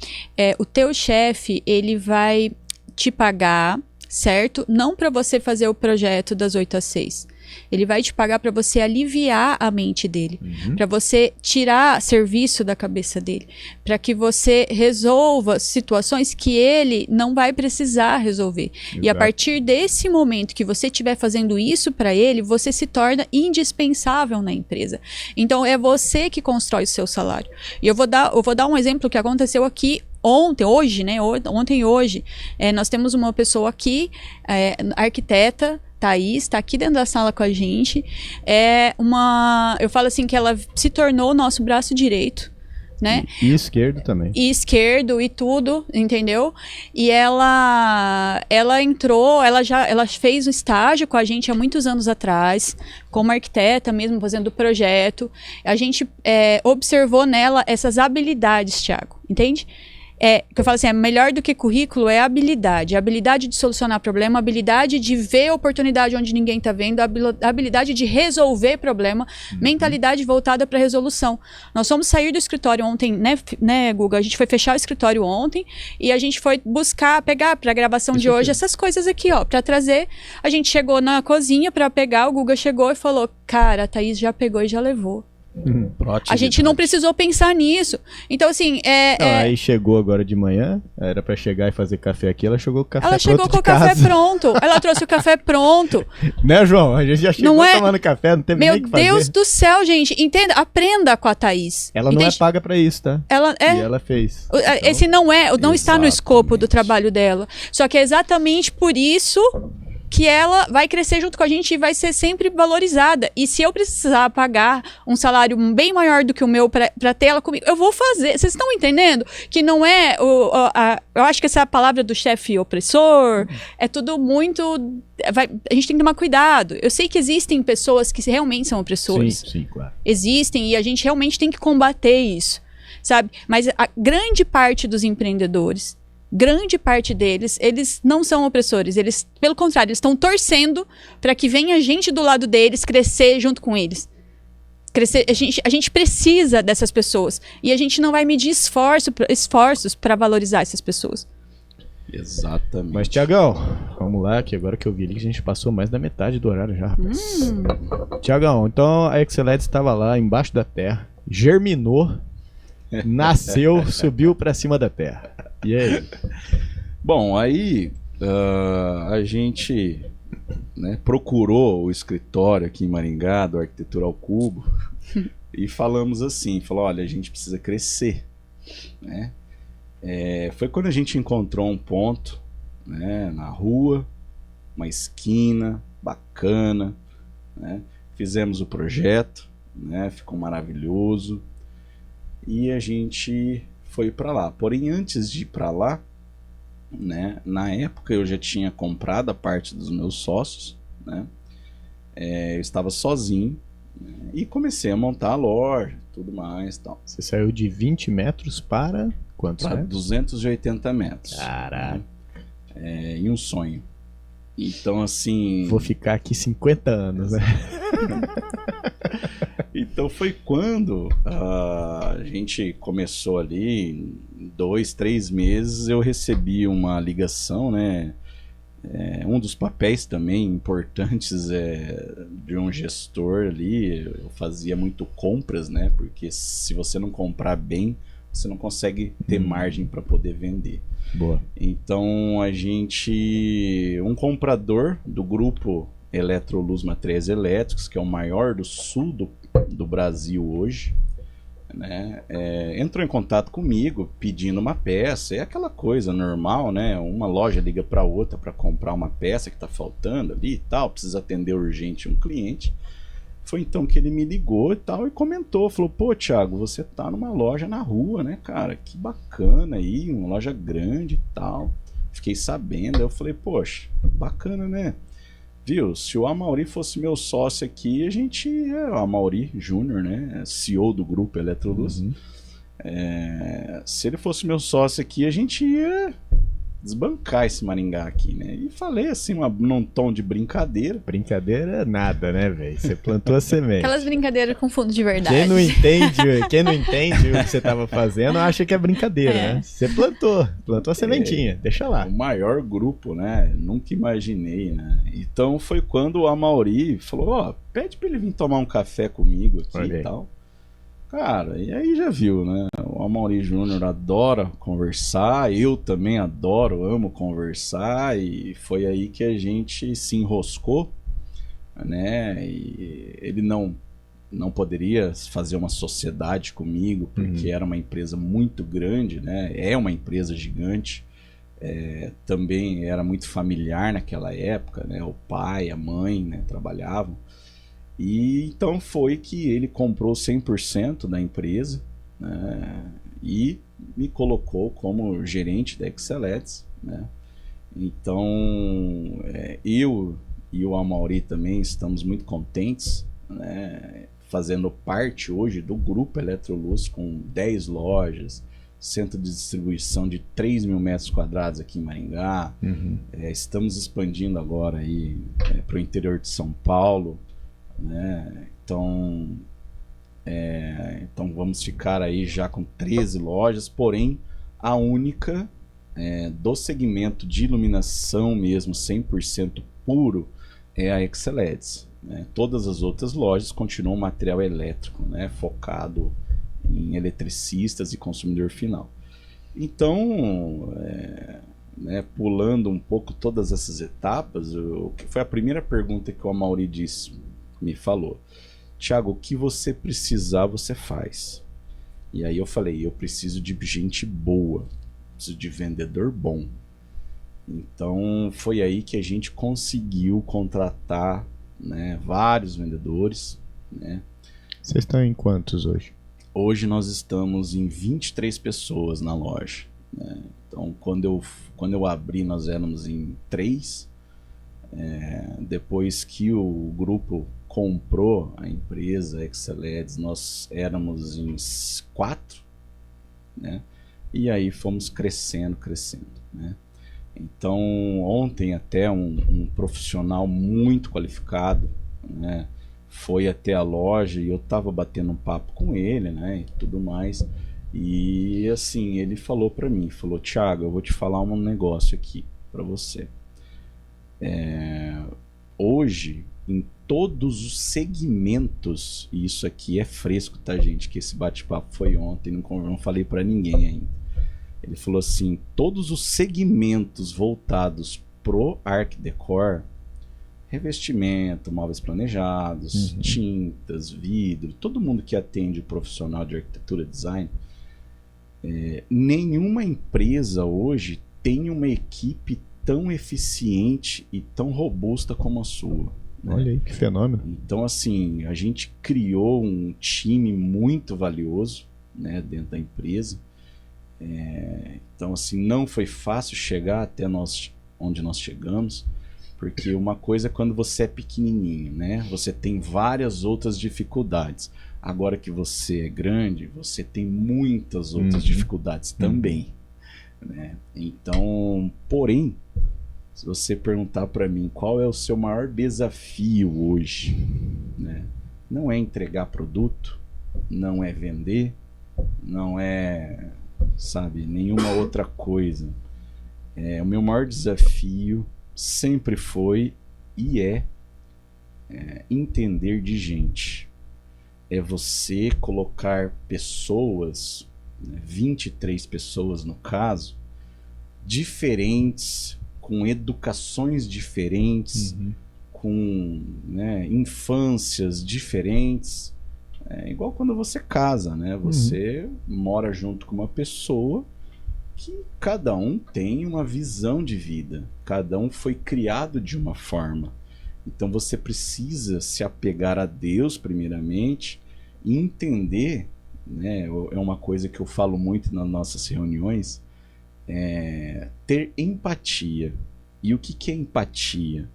o teu chefe, ele vai te pagar, certo? Não para você fazer o projeto das 8 às 6. Ele vai te pagar para você aliviar a mente dele, para você tirar serviço da cabeça dele, para que você resolva situações que ele não vai precisar resolver. Exato. E a partir desse momento que você estiver fazendo isso para ele, você se torna indispensável na empresa. Então é você que constrói o seu salário. E eu vou dar um exemplo que aconteceu aqui hoje, né? Ontem e hoje. Nós temos uma pessoa aqui, arquiteta, Thaís, está aqui dentro da sala com a gente. Eu falo assim que ela se tornou o nosso braço direito, né? E esquerdo também. E esquerdo e tudo, entendeu? E ela entrou, ela fez um estágio com a gente há muitos anos atrás, como arquiteta mesmo, fazendo o projeto. A gente observou nela essas habilidades, Thiago, entende? Que eu falo assim, melhor do que currículo é habilidade. Habilidade de solucionar problema, habilidade de ver oportunidade onde ninguém está vendo, habilidade de resolver problema, mentalidade voltada para resolução. Nós fomos sair do escritório ontem, né, Guga? A gente foi fechar o escritório ontem e a gente foi pegar para a gravação de hoje essas coisas aqui, ó, para trazer. A gente chegou na cozinha para pegar, o Guga chegou e falou, cara, a Thaís já pegou e já levou. Proatividade. A gente não precisou pensar nisso. Então, assim, Aí chegou agora de manhã, era pra chegar e fazer café aqui, ela chegou com o café ela pronto chegou com de o café casa. pronto. Ela trouxe o café pronto. Né, João? A gente já chegou Não é? tomando café, não teve Meu nem o que fazer. Deus do céu, gente. Entenda, aprenda com a Thaís. Ela não é Entende? paga pra isso, tá? Ela E é. ela fez. Esse não está no escopo do Exatamente. trabalho dela. Só que é exatamente por isso que ela vai crescer junto com a gente e vai ser sempre valorizada. E se eu precisar pagar um salário bem maior do que o meu pra ter ela comigo, eu vou fazer. Vocês estão entendendo? Que não é eu acho que essa palavra do chefe opressor é tudo muito... a gente tem que tomar cuidado. Eu sei que existem pessoas que realmente são opressores. Sim, claro. Existem e a gente realmente tem que combater isso, sabe? Mas a grande parte dos empreendedores, grande parte deles, eles não são opressores. Eles, pelo contrário, eles estão torcendo para que venha gente do lado deles crescer junto com eles. Crescer, a gente precisa dessas pessoas e a gente não vai medir esforços para valorizar essas pessoas. Exatamente. Mas, Tiagão, vamos lá, que agora que eu vi ali que a gente passou mais da metade do horário já, rapaz. Tiagão, então a Exceleds estava lá embaixo da terra, germinou, nasceu, subiu pra cima da terra. E aí? Bom, aí a gente, né, procurou o escritório aqui em Maringá, do Arquitetural Cubo, e falamos assim, falou, olha, a gente precisa crescer, né? Foi quando a gente encontrou um ponto, né, na rua, uma esquina bacana, né? Fizemos o projeto, né, ficou maravilhoso, e a gente foi para lá. Porém, antes de ir para lá, né, na época eu já tinha comprado a parte dos meus sócios, né, eu estava sozinho, né, e comecei a montar a loja, tudo mais, tal. Você saiu de 20 metros para quantos Para metros? 280 metros. Caraca. Né, e um sonho. Então, assim... Vou ficar aqui 50 anos, né? Então foi quando a gente começou ali, em 2, 3 meses, eu recebi uma ligação, né? Um dos papéis também importantes de um gestor ali, eu fazia muito compras, né? Porque se você não comprar bem, você não consegue ter margem para poder vender. Boa. Então um comprador do grupo Eletroluz Materiais Elétricos, que é o maior do sul do Brasil hoje, né, entrou em contato comigo pedindo uma peça. É aquela coisa normal, né? Uma loja liga para outra para comprar uma peça que está faltando ali e tal, precisa atender urgente um cliente. Foi então que ele me ligou e tal e comentou, falou, pô, Thiago, você tá numa loja na rua, né, cara? Que bacana aí, uma loja grande e tal. Fiquei sabendo, eu falei, poxa, bacana, né? Viu, se o Amaury fosse meu sócio aqui, a gente o Amaury Júnior, né, CEO do grupo Eletroluz. Se ele fosse meu sócio aqui, a gente ia desbancar esse Maringá aqui, né? E falei assim, num tom de brincadeira. Brincadeira é nada, né, velho? Você plantou a semente. Aquelas brincadeiras com fundo de verdade. Quem não entende o que você tava fazendo, acha que é brincadeira, né? Você plantou a sementinha, deixa lá. O maior grupo, né? Nunca imaginei, né? Então foi quando o Amaury falou, ó, pede pra ele vir tomar um café comigo aqui e tal. Cara, e aí já viu, né? O Amaury Júnior adora conversar, eu também amo conversar, e foi aí que a gente se enroscou, né? E ele não poderia fazer uma sociedade comigo, porque era uma empresa muito grande, né? É uma empresa gigante, também era muito familiar naquela época, né? O pai, a mãe, né, trabalhavam. E então foi que ele comprou 100% da empresa, né, e me colocou como gerente da Exceleds, né? Então eu e o Amaury também estamos muito contentes, né, fazendo parte hoje do grupo Eletroluz com 10 lojas, centro de distribuição de 3 mil metros quadrados aqui em Maringá. Estamos expandindo agora aí para o interior de São Paulo, né? Então vamos ficar aí já com 13 lojas, porém a única do segmento de iluminação mesmo 100% puro é a Exceleds, né? Todas as outras lojas continuam material elétrico, né? Focado em eletricistas e consumidor final. Então, né, pulando um pouco todas essas etapas, que foi a primeira pergunta que o Amaury me falou: Thiago, o que você precisar, você faz. E aí eu falei: eu preciso de gente boa, preciso de vendedor bom. Então foi aí que a gente conseguiu contratar, né, vários vendedores, né? Vocês estão em quantos hoje? Hoje nós estamos em 23 pessoas na loja, né? Então quando eu abri, nós éramos em 3. Depois que o grupo comprou a empresa Exceleds, nós éramos em 4, né? E aí fomos crescendo, né? Então ontem até um profissional muito qualificado, né, foi até a loja e eu estava batendo um papo com ele, né, e tudo mais. E assim, ele falou para mim, Thiago, eu vou te falar um negócio aqui para você. Hoje, em todos os segmentos, e isso aqui é fresco, tá, gente? Que esse bate-papo foi ontem, não falei para ninguém ainda. Ele falou assim: todos os segmentos voltados pro Arch Decor, revestimento, móveis planejados, tintas, vidro, todo mundo que atende o profissional de arquitetura e design, nenhuma empresa hoje tem uma equipe tão eficiente e tão robusta como a sua, né? Olha aí, que fenômeno. Então, assim, a gente criou um time muito valioso, né, dentro da empresa. Então, assim, não foi fácil chegar até onde nós chegamos, porque uma coisa é quando você é pequenininho, né? Você tem várias outras dificuldades. Agora que você é grande, você tem muitas outras dificuldades também, né? Então, porém, se você perguntar para mim qual é o seu maior desafio hoje, né? Não é entregar produto, não é vender, não é, sabe, nenhuma outra coisa. O meu maior desafio sempre foi e é entender de gente. É você colocar pessoas, né, 23 pessoas no caso, diferentes, com educações diferentes, com, né, infâncias diferentes. Igual quando você casa, né? Você mora junto com uma pessoa que cada um tem uma visão de vida, cada um foi criado de uma forma. Então você precisa se apegar a Deus primeiramente e entender, né? É uma coisa que eu falo muito nas nossas reuniões, ter empatia. E o que é empatia?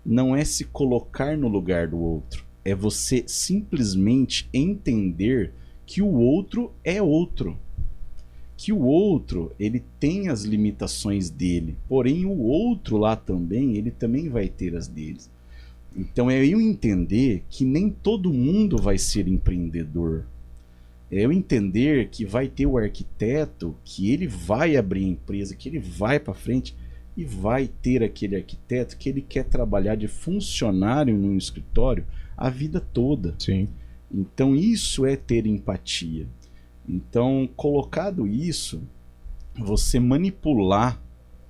Não é se colocar no lugar do outro, é você simplesmente entender que o outro é outro. Que o outro, ele tem as limitações dele, porém o outro lá também, ele também vai ter as deles. Então é eu entender que nem todo mundo vai ser empreendedor. É eu entender que vai ter o arquiteto, que ele vai abrir a empresa, que ele vai para frente, e vai ter aquele arquiteto que ele quer trabalhar de funcionário num escritório a vida toda. Sim. Então isso é ter empatia. Então, colocado isso, você manipular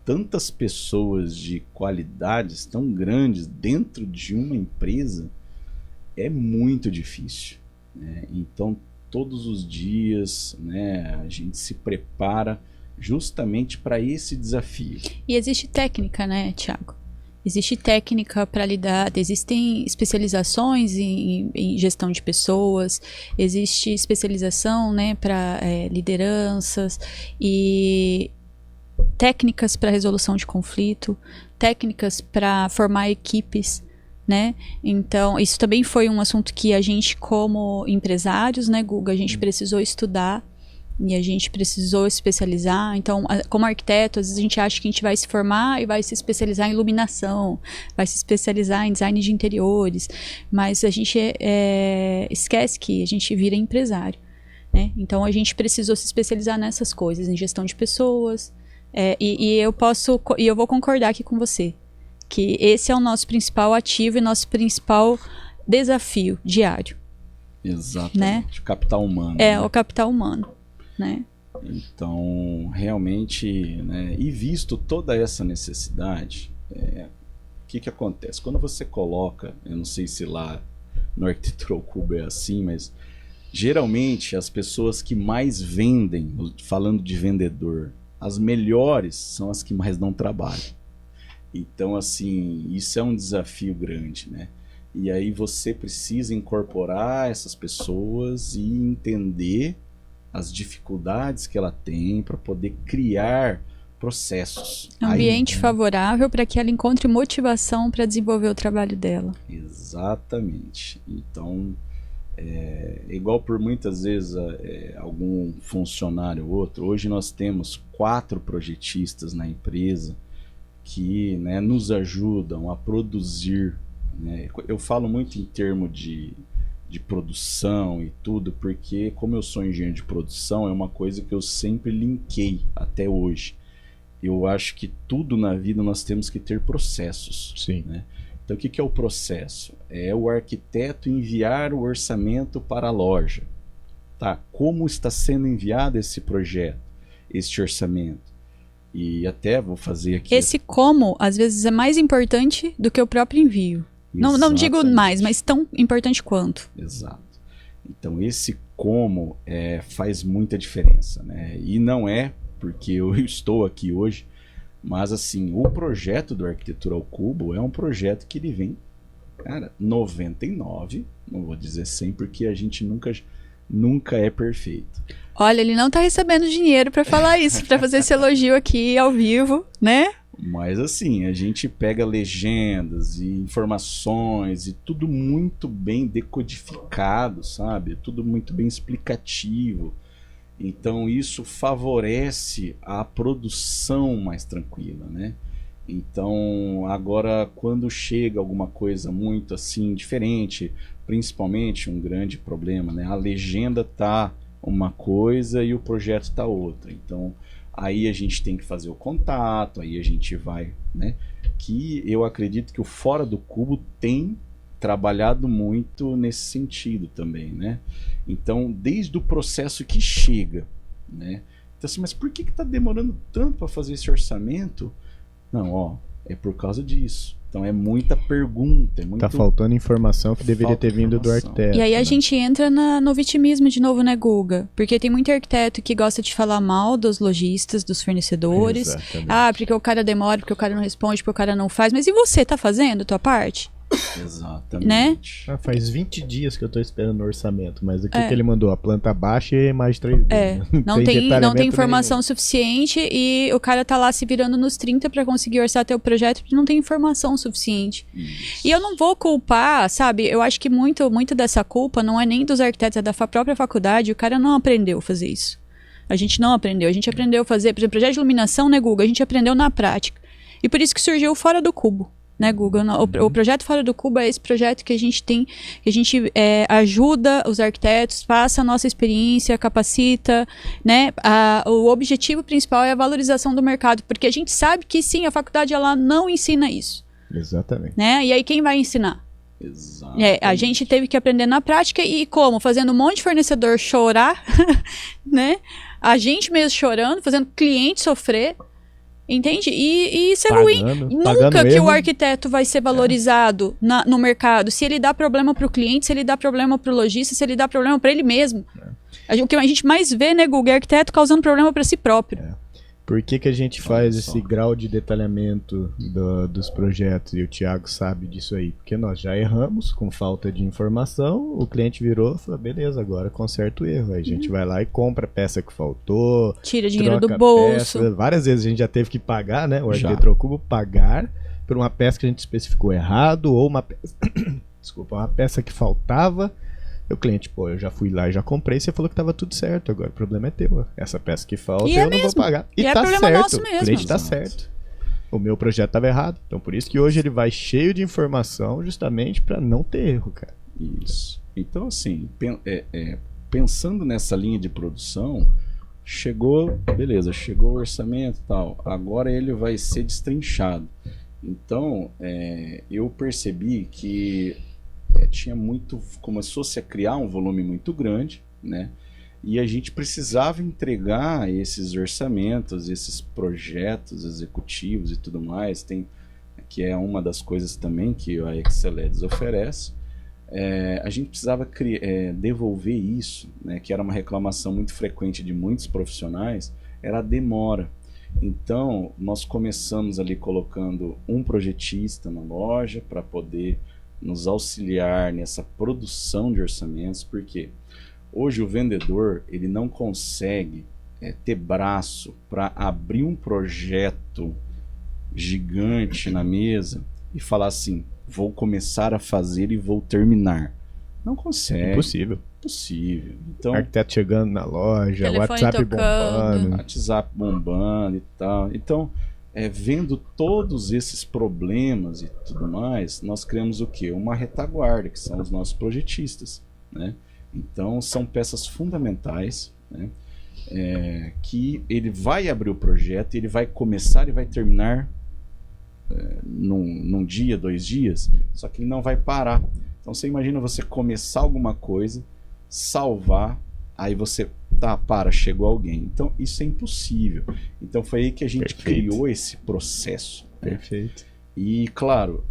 tantas pessoas de qualidades tão grandes dentro de uma empresa é muito difícil, né? Então, todos os dias, né, a gente se prepara justamente para esse desafio. E existe técnica, né, Thiago? Existe técnica para lidar, existem especializações em gestão de pessoas, existe especialização, né, para lideranças e técnicas para resolução de conflito, técnicas para formar equipes, né? Então, isso também foi um assunto que a gente, como empresários, né, Guga, a gente precisou estudar. E a gente precisou especializar. Então, como arquiteto, às vezes a gente acha que a gente vai se formar e vai se especializar em iluminação, vai se especializar em design de interiores, mas a gente esquece que a gente vira empresário, né? Então, a gente precisou se especializar nessas coisas, em gestão de pessoas. E eu vou concordar aqui com você, Que esse é o nosso principal ativo e nosso principal desafio diário. Exatamente. Né? O capital humano. É, né? o capital humano, né? Então, realmente, né, e visto toda essa necessidade, o que acontece? Quando você coloca, eu não sei se lá no Arquitetura ao Cubo é assim, mas geralmente as pessoas que mais vendem, falando de vendedor, as melhores são as que mais não trabalham. Então, assim, isso é um desafio grande, né? E aí você precisa incorporar essas pessoas e entender as dificuldades que ela tem para poder criar processos. Ambiente favorável para que ela encontre motivação para desenvolver o trabalho dela. Exatamente. Então, igual por muitas vezes algum funcionário ou outro, hoje nós temos 4 projetistas na empresa que, né, nos ajudam a produzir. Né? Eu falo muito em termos de produção e tudo, porque como eu sou engenheiro de produção, é uma coisa que eu sempre linkei até hoje. Eu acho que tudo na vida nós temos que ter processos. Sim. Né? Então o que é o processo? É o arquiteto enviar o orçamento para a loja. Tá? Como está sendo enviado esse projeto, este orçamento? E até vou fazer aqui... Esse como, às vezes, é mais importante do que o próprio envio. Não digo mais, mas tão importante quanto. Exato. Então esse como faz muita diferença, né? E não é porque eu estou aqui hoje, mas assim, o projeto do Arquitetura ao Cubo é um projeto que ele vem, cara, 99, não vou dizer 100 porque a gente nunca é perfeito. Olha, ele não tá recebendo dinheiro para falar isso, para fazer esse elogio aqui ao vivo, né? Mas assim, a gente pega legendas e informações e tudo muito bem decodificado, sabe? Tudo muito bem explicativo. Então isso favorece a produção mais tranquila, né? Então agora quando chega alguma coisa muito assim diferente, principalmente um grande problema, né? A legenda tá uma coisa e o projeto tá outra. Então aí a gente tem que fazer o contato, aí a gente vai, né? Que eu acredito que o Fora do Cubo tem trabalhado muito nesse sentido também, né? Então, desde o processo que chega, né? Então, assim, mas por que tá demorando tanto para fazer esse orçamento? Não, ó, é por causa disso. Então é muita pergunta, é muito... Tá faltando informação que deveria ter vindo do arquiteto. E aí a né? gente entra no vitimismo de novo, né, Guga? Porque tem muito arquiteto que gosta de falar mal dos lojistas, dos fornecedores. Exatamente. Ah, porque o cara demora, porque o cara não responde, porque o cara não faz. Mas e você, tá fazendo a tua parte? Exatamente. Né? Faz 20 dias que eu tô esperando o orçamento, mas o que ele mandou? A planta baixa e mais 3 dias. Não tem informação suficiente e o cara tá lá se virando nos 30 para conseguir orçar teu projeto porque não tem informação suficiente. Isso. E eu não vou culpar, sabe? Eu acho que muito dessa culpa não é nem dos arquitetos, é da própria faculdade. O cara não aprendeu a fazer isso. A gente não aprendeu. A gente aprendeu a fazer, por exemplo, projeto de iluminação, né, Guga? A gente aprendeu na prática. E por isso que surgiu o Fora do Cubo. Né, Guga? O projeto Fora do Cubo é esse projeto que a gente tem, que a gente ajuda os arquitetos, passa a nossa experiência, capacita, né? O objetivo principal é a valorização do mercado, porque a gente sabe que sim, a faculdade ela não ensina isso. Exatamente. Né? E aí quem vai ensinar? Exatamente. A gente teve que aprender na prática e como? Fazendo um monte de fornecedor chorar, né? A gente mesmo chorando, fazendo cliente sofrer. Entende? E isso é ruim. Nunca que o arquiteto vai ser valorizado no mercado se ele dá problema para o cliente, se ele dá problema para o lojista, se ele dá problema para ele mesmo. O que a gente mais vê, né, Google, é arquiteto causando problema para si próprio. Por que a gente faz esse grau de detalhamento dos projetos? E o Thiago sabe disso aí. Porque nós já erramos com falta de informação, o cliente virou e falou, beleza, agora conserta o erro. Aí a gente vai lá e compra a peça que faltou. Tira dinheiro do bolso. Peça. Várias vezes a gente já teve que pagar, né? O Arquitetura ao Cubo pagar por uma peça que a gente especificou errado ou uma peça... Desculpa, uma peça que faltava. O cliente, pô, eu já fui lá e já comprei, você falou que tava tudo certo, agora o problema é teu. Essa peça que falta eu não vou pagar. E tá certo, nosso mesmo. O cliente tá certo. O meu projeto tava errado. Então por isso que hoje ele vai cheio de informação justamente para não ter erro, cara. Isso. Então assim, pensando nessa linha de produção, chegou, beleza, chegou o orçamento e tal, agora ele vai ser destrinchado. Então, eu percebi que começou-se a criar um volume muito grande, né? E a gente precisava entregar esses orçamentos, esses projetos executivos e tudo mais, que é uma das coisas também que a Exceleds oferece. A gente precisava devolver isso, né, que era uma reclamação muito frequente de muitos profissionais, era a demora. Então, nós começamos ali colocando um projetista na loja para poder nos auxiliar nessa produção de orçamentos, porque hoje o vendedor ele não consegue ter braço para abrir um projeto gigante na mesa e falar assim, vou começar a fazer e vou terminar. Não consegue. Impossível. Impossível. Então, arquiteto chegando na loja, telefone WhatsApp tocando. bombando. WhatsApp bombando e tal. Então, vendo todos esses problemas e tudo mais, nós criamos o quê? Uma retaguarda, que são os nossos projetistas, né? Então, são peças fundamentais, né? Que ele vai abrir o projeto, ele vai começar e vai terminar num dia, 2 dias, só que ele não vai parar. Então, você imagina você começar alguma coisa, salvar, aí você chegou alguém. Então, isso é impossível. Então, foi aí que a gente criou esse processo. Perfeito. E, claro,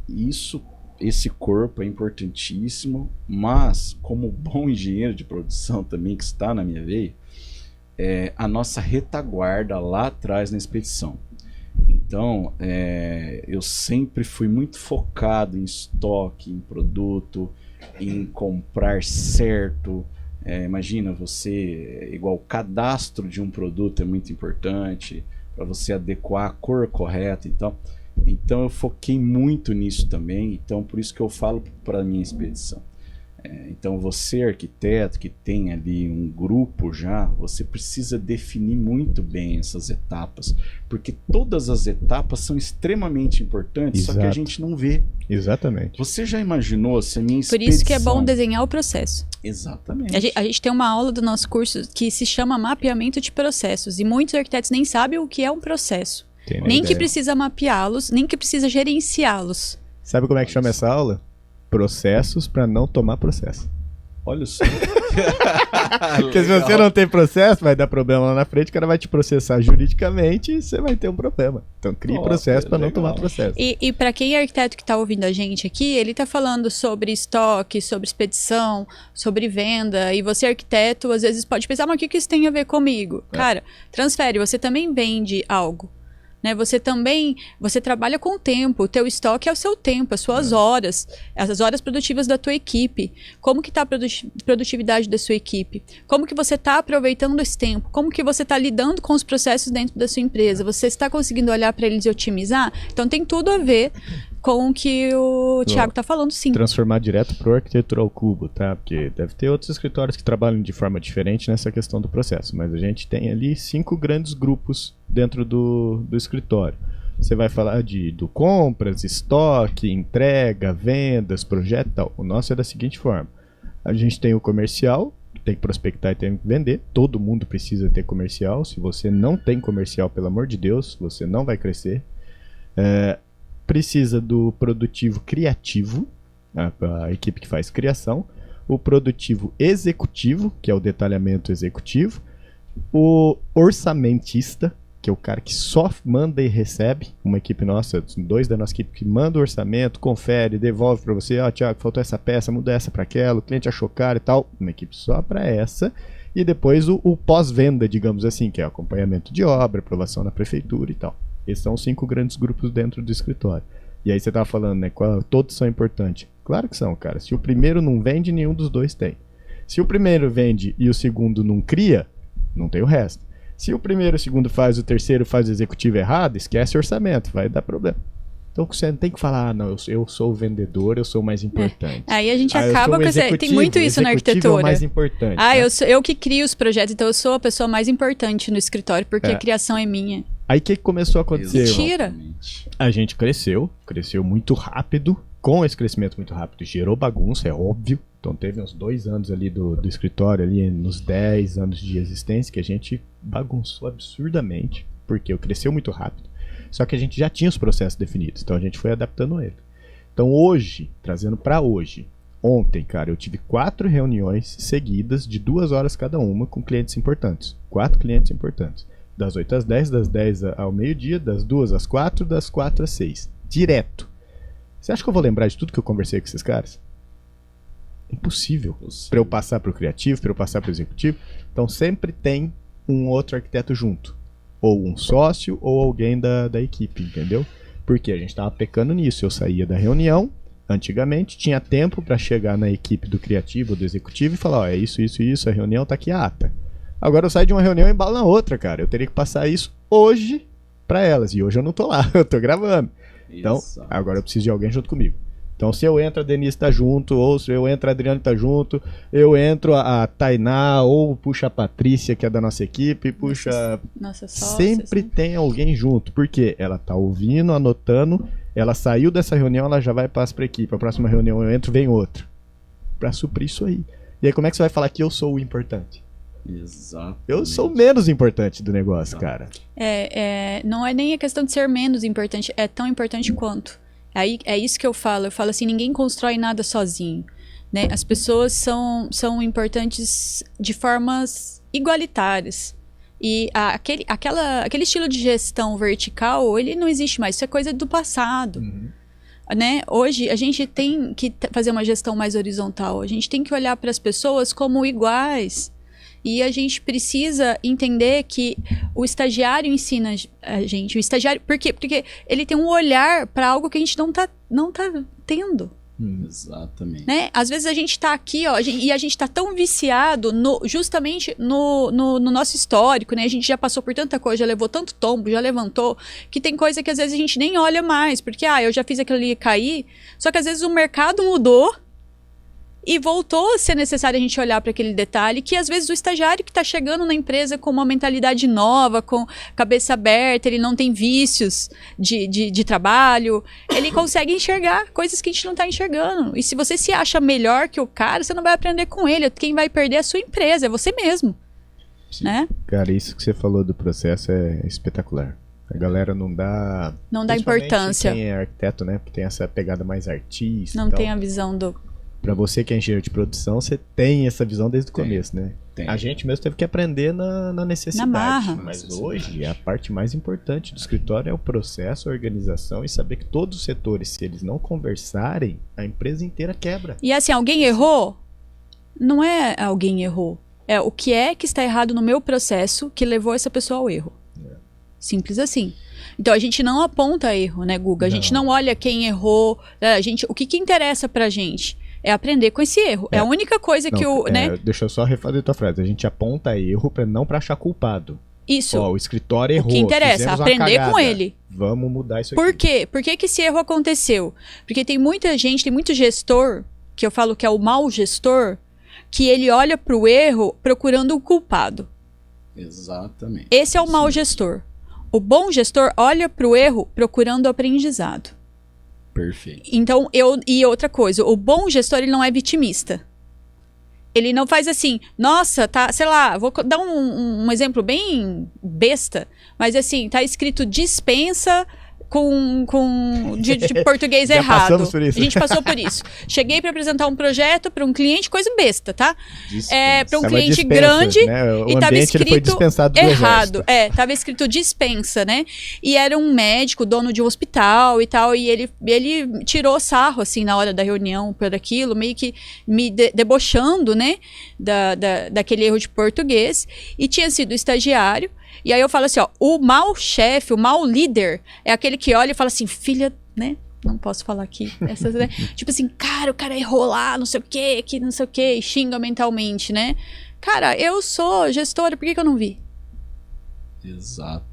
esse corpo é importantíssimo, mas, como bom engenheiro de produção também, que está na minha veia, a nossa retaguarda lá atrás na expedição. Então, eu sempre fui muito focado em estoque, em produto, em comprar certo. Imagina você, igual o cadastro de um produto é muito importante para você adequar a cor correta e tal. Então eu foquei muito nisso também, então por isso que eu falo para a minha expedição. Então você, arquiteto, que tem ali um grupo já, você precisa definir muito bem essas etapas, porque todas as etapas são extremamente importantes, Exato. Só que a gente não vê. Exatamente. Você já imaginou se a minha expedição... Por isso que é bom desenhar o processo. Exatamente. A gente tem uma aula do nosso curso que se chama mapeamento de processos, e muitos arquitetos nem sabem o que é um processo. Nem que precisa mapeá-los, nem que precisa gerenciá-los. Sabe como é que chama essa aula? Processos para não tomar processo. Olha só. Porque se você não tem processo, vai dar problema lá na frente, o cara vai te processar juridicamente e você vai ter um problema. Então crie processo para não tomar processo. E para quem é arquiteto que tá ouvindo a gente aqui, ele tá falando sobre estoque, sobre expedição, sobre venda, e você arquiteto às vezes pode pensar, mas o que isso tem a ver comigo? Cara, transfere, você também vende algo. Né, você trabalha com o tempo, o teu estoque é o seu tempo, as suas horas, as horas produtivas da tua equipe. Como que está a produtividade da sua equipe? Como que você está aproveitando esse tempo? Como que você está lidando com os processos dentro da sua empresa? Você está conseguindo olhar para eles e otimizar? Então tem tudo a ver com o que o Thiago está falando, sim. Transformar direto para o arquitetural cubo, tá? Porque deve ter outros escritórios que trabalham de forma diferente nessa questão do processo, mas a gente tem ali 5 grandes grupos dentro do escritório. Você vai falar do compras, estoque, entrega, vendas, projeto e tal. O nosso é da seguinte forma. A gente tem o comercial, que tem que prospectar e tem que vender. Todo mundo precisa ter comercial. Se você não tem comercial, pelo amor de Deus, você não vai crescer. Precisa do produtivo criativo, a equipe que faz criação, o produtivo executivo, que é o detalhamento executivo, o orçamentista, que é o cara que só manda e recebe, uma equipe nossa, 2 da nossa equipe que manda o orçamento, confere, devolve para você, Thiago, faltou essa peça, muda essa para aquela, o cliente achou caro e tal, uma equipe só para essa, e depois o pós-venda, digamos assim, que é acompanhamento de obra, aprovação na prefeitura e tal. Esses são 5 grandes grupos dentro do escritório. E aí você tava falando, né? Todos são importantes. Claro que são, cara. Se o primeiro não vende, nenhum dos dois tem. Se o primeiro vende e o segundo não cria, não tem o resto. Se o primeiro e o segundo faz, o terceiro faz o executivo errado, esquece o orçamento, vai dar problema. Então você não tem que falar, não, eu sou o vendedor, eu sou o mais importante. Aí a gente acaba com tem muito isso na arquitetura. É o mais importante. Né? Eu que crio os projetos, então eu sou a pessoa mais importante no escritório, porque a criação é minha. Aí o que começou a acontecer? Mentira! A gente cresceu muito rápido. Com esse crescimento muito rápido, gerou bagunça, é óbvio. Então teve uns 2 anos ali do escritório, ali nos 10 anos de existência, que a gente bagunçou absurdamente, porque cresceu muito rápido. Só que a gente já tinha os processos definidos, então a gente foi adaptando ele. Então hoje, trazendo para hoje, ontem, cara, eu tive 4 reuniões seguidas de 2 horas cada uma com clientes importantes. 4 clientes importantes. Das 8 às 10, das 10 ao meio-dia, das 2 às 4, das 4 às 6. Direto. Você acha que eu vou lembrar de tudo que eu conversei com esses caras? Impossível. Para eu passar para o criativo, para eu passar para o executivo. Então sempre tem um outro arquiteto junto. Ou um sócio, ou alguém da equipe, entendeu? Porque a gente estava pecando nisso. Eu saía da reunião, antigamente, tinha tempo para chegar na equipe do criativo ou do executivo e falar, ó, é isso, a reunião tá aqui a ata. Agora eu saio de uma reunião e embalo na outra, cara. Eu teria que passar isso hoje para elas. E hoje eu não tô lá, eu tô gravando. Então, Exato. agora eu preciso de alguém junto comigo. Então, se eu entro, a Denise tá junto, ou se eu entro, a Adriane tá junto, eu entro, a Tainá, ou puxa a Patrícia, que é da nossa equipe, puxa... Nossa sócia, Sempre assim. tem alguém junto, porque ela tá ouvindo, anotando, ela saiu dessa reunião, ela já vai e passa pra equipe. A próxima reunião eu entro, vem outra. Pra suprir isso aí. E aí, como é que você vai falar que eu sou o importante? Exato. Eu sou o menos importante do negócio, cara. Não é nem a questão de ser menos importante, é tão importante quanto. Aí é isso que eu falo assim, ninguém constrói nada sozinho, né? As pessoas são importantes de formas igualitárias. E aquele estilo de gestão vertical, ele não existe mais, isso é coisa do passado. Né? Hoje a gente tem que fazer uma gestão mais horizontal, a gente tem que olhar para as pessoas como iguais. E a gente precisa entender que o estagiário ensina a gente. O estagiário, por quê? Porque ele tem um olhar para algo que a gente não tá tendo. Exatamente. Né? Às vezes a gente tá aqui, ó, e a gente tá tão viciado justamente no nosso histórico, né? A gente já passou por tanta coisa, já levou tanto tombo, já levantou, que tem coisa que às vezes a gente nem olha mais, porque eu já fiz aquilo ali cair, só que às vezes o mercado mudou e voltou a ser necessário a gente olhar para aquele detalhe que às vezes o estagiário que está chegando na empresa com uma mentalidade nova, com cabeça aberta, ele não tem vícios de trabalho, ele consegue enxergar coisas que a gente não está enxergando. E se você se acha melhor que o cara, você não vai aprender com ele. Quem vai perder é a sua empresa, é você mesmo. Né? Cara, isso que você falou do processo é espetacular. A galera não dá importância. Quem é arquiteto, né? Porque tem essa pegada mais artista. Não tem a visão do... Pra você que é engenheiro de produção, você tem essa visão desde o começo, né? Tem. A gente mesmo teve que aprender na necessidade. Na marra. Mas hoje, a parte mais importante do escritório é o processo, a organização e saber que todos os setores, se eles não conversarem, a empresa inteira quebra. E assim, alguém errou? Não é alguém errou. É o que está errado no meu processo que levou essa pessoa ao erro. Simples assim. Então a gente não aponta erro, né, Guga? A gente não olha quem errou. O que interessa pra gente? É aprender com esse erro. É a única coisa que o... né? Deixa eu só refazer a tua frase. A gente aponta erro pra achar culpado. Isso. O escritório errou. O que interessa, aprender com ele. Vamos mudar isso Por aqui. quê? Por que esse erro aconteceu? Porque tem muita gente, tem muito gestor, que eu falo que é o mau gestor, que ele olha pro erro procurando o culpado. Exatamente. Esse é o mau gestor. O bom gestor olha pro erro procurando o aprendizado. Perfeito. Então, e outra coisa, o bom gestor, ele não é vitimista. Ele não faz assim, nossa, tá, sei lá, vou dar um exemplo bem besta, mas assim, tá escrito dispensa de português Já errado. passamos por isso. A gente passou por isso. Cheguei para apresentar um projeto para um cliente, coisa besta, tá? Para um cliente dispensa, grande, né? O e tava ambiente, ele foi escrito dispensado do errado. exército. Tava escrito dispensa, né? E era um médico, dono de um hospital e tal, e ele tirou sarro, assim, na hora da reunião por aquilo, meio que me debochando, né? Daquele erro de português. E tinha sido estagiário. E aí eu falo assim, ó, o mau chefe, o mau líder é aquele que olha e fala assim, filha, né? Não posso falar aqui. Essas, né? Tipo assim, cara, o cara errou lá, não sei o quê, que não sei o quê, e xinga mentalmente, né? Cara, eu sou gestora, por que eu não vi? Exato.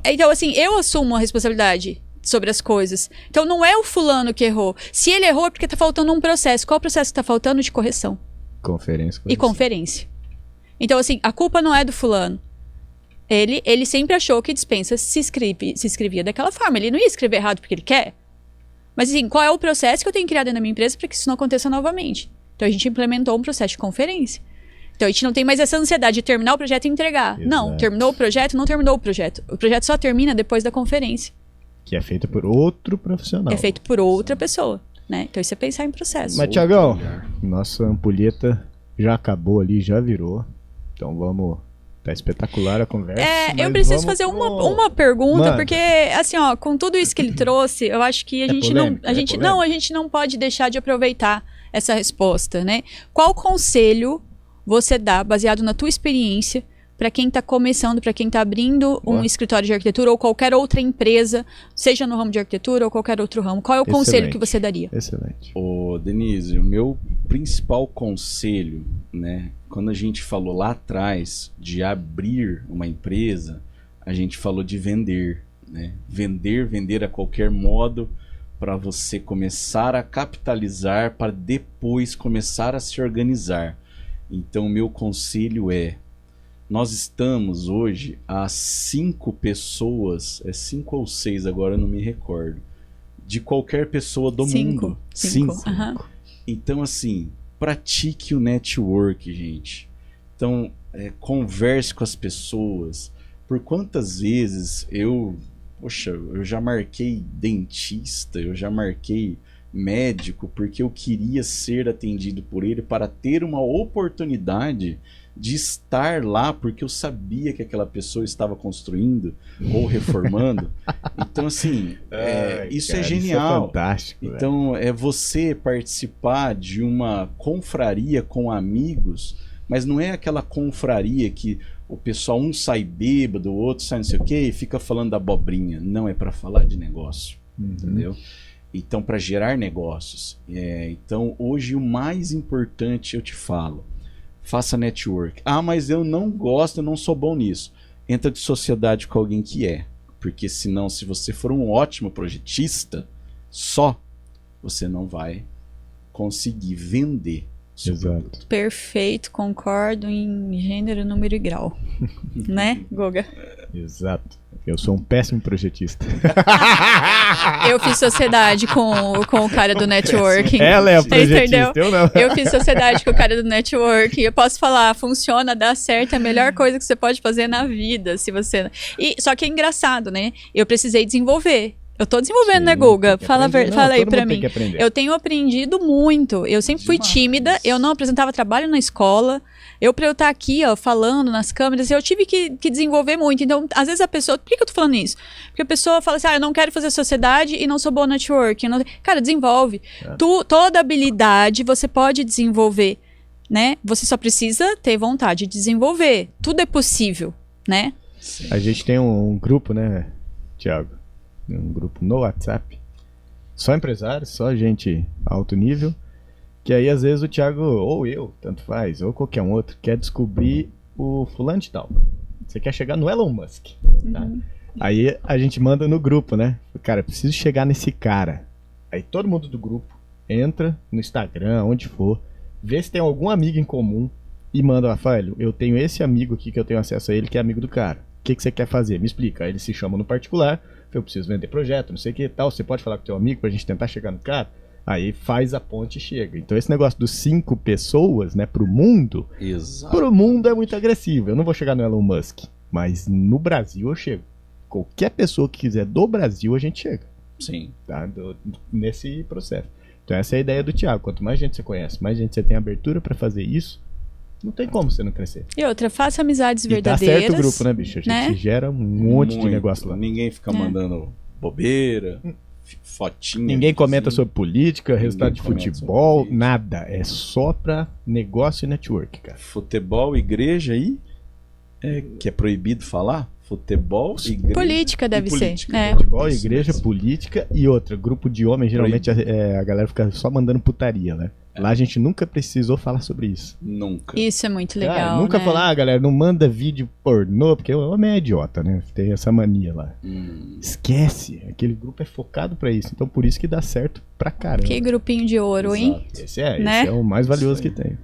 Então, assim, eu assumo a responsabilidade sobre as coisas. Então, não é o fulano que errou. Se ele errou, é porque tá faltando um processo. Qual processo que tá faltando? De correção. Conferência. E conferência. Então, assim, a culpa não é do fulano. Ele sempre achou que dispensa se escrevia daquela forma. Ele não ia escrever errado porque ele quer. Mas assim, qual é o processo que eu tenho que criar dentro da minha empresa para que isso não aconteça novamente? Então a gente implementou um processo de conferência. Então a gente não tem mais essa ansiedade de terminar o projeto e entregar. Exato. Não, terminou o projeto, não terminou o projeto. O projeto só termina depois da conferência. Que é feita por outro profissional. É feito por outra pessoa, né? Então isso é pensar em processo. Mas, Tiagão, nossa ampulheta já acabou ali, já virou. Então vamos... Tá espetacular a conversa. Eu preciso fazer uma pergunta, Mano. porque, assim, ó, com tudo isso que ele trouxe, eu acho que a gente não pode deixar de aproveitar essa resposta, né? Qual conselho você dá, baseado na tua experiência, para quem tá começando, para quem tá abrindo um escritório de arquitetura ou qualquer outra empresa, seja no ramo de arquitetura ou qualquer outro ramo? Qual é o conselho que você daria? Excelente. Ô, Denise, o meu principal conselho, né, quando a gente falou lá atrás de abrir uma empresa, a gente falou de vender, né? Vender a qualquer modo para você começar a capitalizar para depois começar a se organizar. Então, o meu conselho é: nós estamos hoje a 5 pessoas, 5 ou 6 agora, eu não me recordo, de qualquer pessoa do mundo. 5. Então, assim, pratique o network, gente. Então, converse com as pessoas. Por quantas vezes eu já marquei dentista, eu já marquei médico, porque eu queria ser atendido por ele para ter uma oportunidade de estar lá, porque eu sabia que aquela pessoa estava construindo ou reformando. Então, assim, isso é genial. Isso é fantástico. Então, é você participar de uma confraria com amigos, mas não é aquela confraria que o pessoal, um sai bêbado, o outro sai não sei o quê, e fica falando da abobrinha. Não, é para falar de negócio, entendeu? Então, para gerar negócios. Então, hoje o mais importante, eu te falo, faça network. Ah, mas eu não gosto, eu não sou bom nisso. Entra de sociedade com alguém que é. Porque senão, se você for um ótimo projetista, você não vai conseguir vender seu produto. Perfeito, concordo em gênero, número e grau. Né, Goga? Exato. Eu sou um péssimo projetista. Eu fiz sociedade com o cara do networking. Ela é a projetista, eu não. Eu fiz sociedade com o cara do networking. Eu posso falar, funciona, dá certo, é a melhor coisa que você pode fazer na vida, se você... Só que é engraçado, né? Eu precisei desenvolver. Eu tô desenvolvendo, né, Guga? Fala aí pra mim. Eu tenho aprendido muito. Eu sempre fui tímida, eu não apresentava trabalho na escola. Pra eu estar aqui, ó, falando nas câmeras, eu tive que desenvolver muito. Então, às vezes a pessoa... Por que eu tô falando isso? Porque a pessoa fala assim, eu não quero fazer sociedade e não sou boa networking. Cara, desenvolve. Toda habilidade você pode desenvolver, né? Você só precisa ter vontade de desenvolver. Tudo é possível, né? Sim. A gente tem um grupo, né, Thiago? Um grupo no WhatsApp. Só empresários, só gente alto nível. Que aí, às vezes, o Thiago, ou eu, tanto faz, ou qualquer um outro, quer descobrir o fulano de tal. Você quer chegar no Elon Musk, tá? Aí a gente manda no grupo, né? Cara, preciso chegar nesse cara. Aí todo mundo do grupo entra no Instagram, onde for, vê se tem algum amigo em comum e manda, Rafael, eu tenho esse amigo aqui que eu tenho acesso a ele, que é amigo do cara. O que você quer fazer? Me explica. Aí ele se chama no particular, eu preciso vender projeto, não sei o que tal, você pode falar com o teu amigo pra gente tentar chegar no cara? Aí faz a ponte e chega. Então esse negócio dos 5 pessoas, né, pro mundo, pro mundo é muito agressivo. Eu não vou chegar no Elon Musk, mas no Brasil eu chego. Qualquer pessoa que quiser do Brasil, a gente chega. Sim. Tá? Nesse processo. Então essa é a ideia do Thiago. Quanto mais gente você conhece, mais gente você tem abertura pra fazer isso, não tem como você não crescer. E outra, faça amizades verdadeiras. Dá certo o grupo, né, bicho? A gente gera um monte de negócio lá. Ninguém fica mandando bobeira, fotinha. Ninguém comenta sobre política, resultado de futebol, nada. É só pra negócio e network, cara. Futebol, igreja aí, que é proibido falar? Futebol, igreja. Política deve ser. Futebol, igreja, política e outra. Grupo de homens, geralmente a galera fica só mandando putaria, né? Lá a gente nunca precisou falar sobre isso. Nunca. Isso é muito legal. Cara, nunca falar, galera, não manda vídeo pornô, porque o homem é idiota, né? Tem essa mania lá. Esquece. Aquele grupo é focado pra isso. Então por isso que dá certo pra caramba. Que grupinho de ouro, hein? Esse é o mais valioso que tem.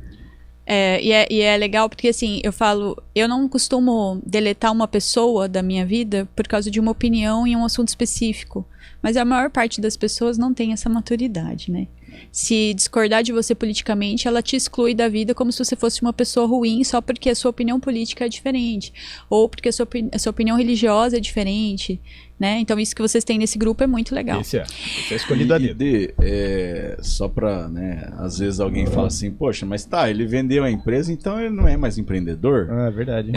E é legal porque, assim, eu falo, eu não costumo deletar uma pessoa da minha vida por causa de uma opinião em um assunto específico. Mas a maior parte das pessoas não tem essa maturidade, né? se discordar de você politicamente, ela te exclui da vida como se você fosse uma pessoa ruim só porque a sua opinião política é diferente, ou porque a sua opinião religiosa é diferente, né? Então isso que vocês têm nesse grupo é muito legal. Esse é escolhido a dedo. Só pra, né, às vezes alguém fala assim, poxa, mas tá, ele vendeu a empresa, então ele não é mais empreendedor. Ah, é verdade.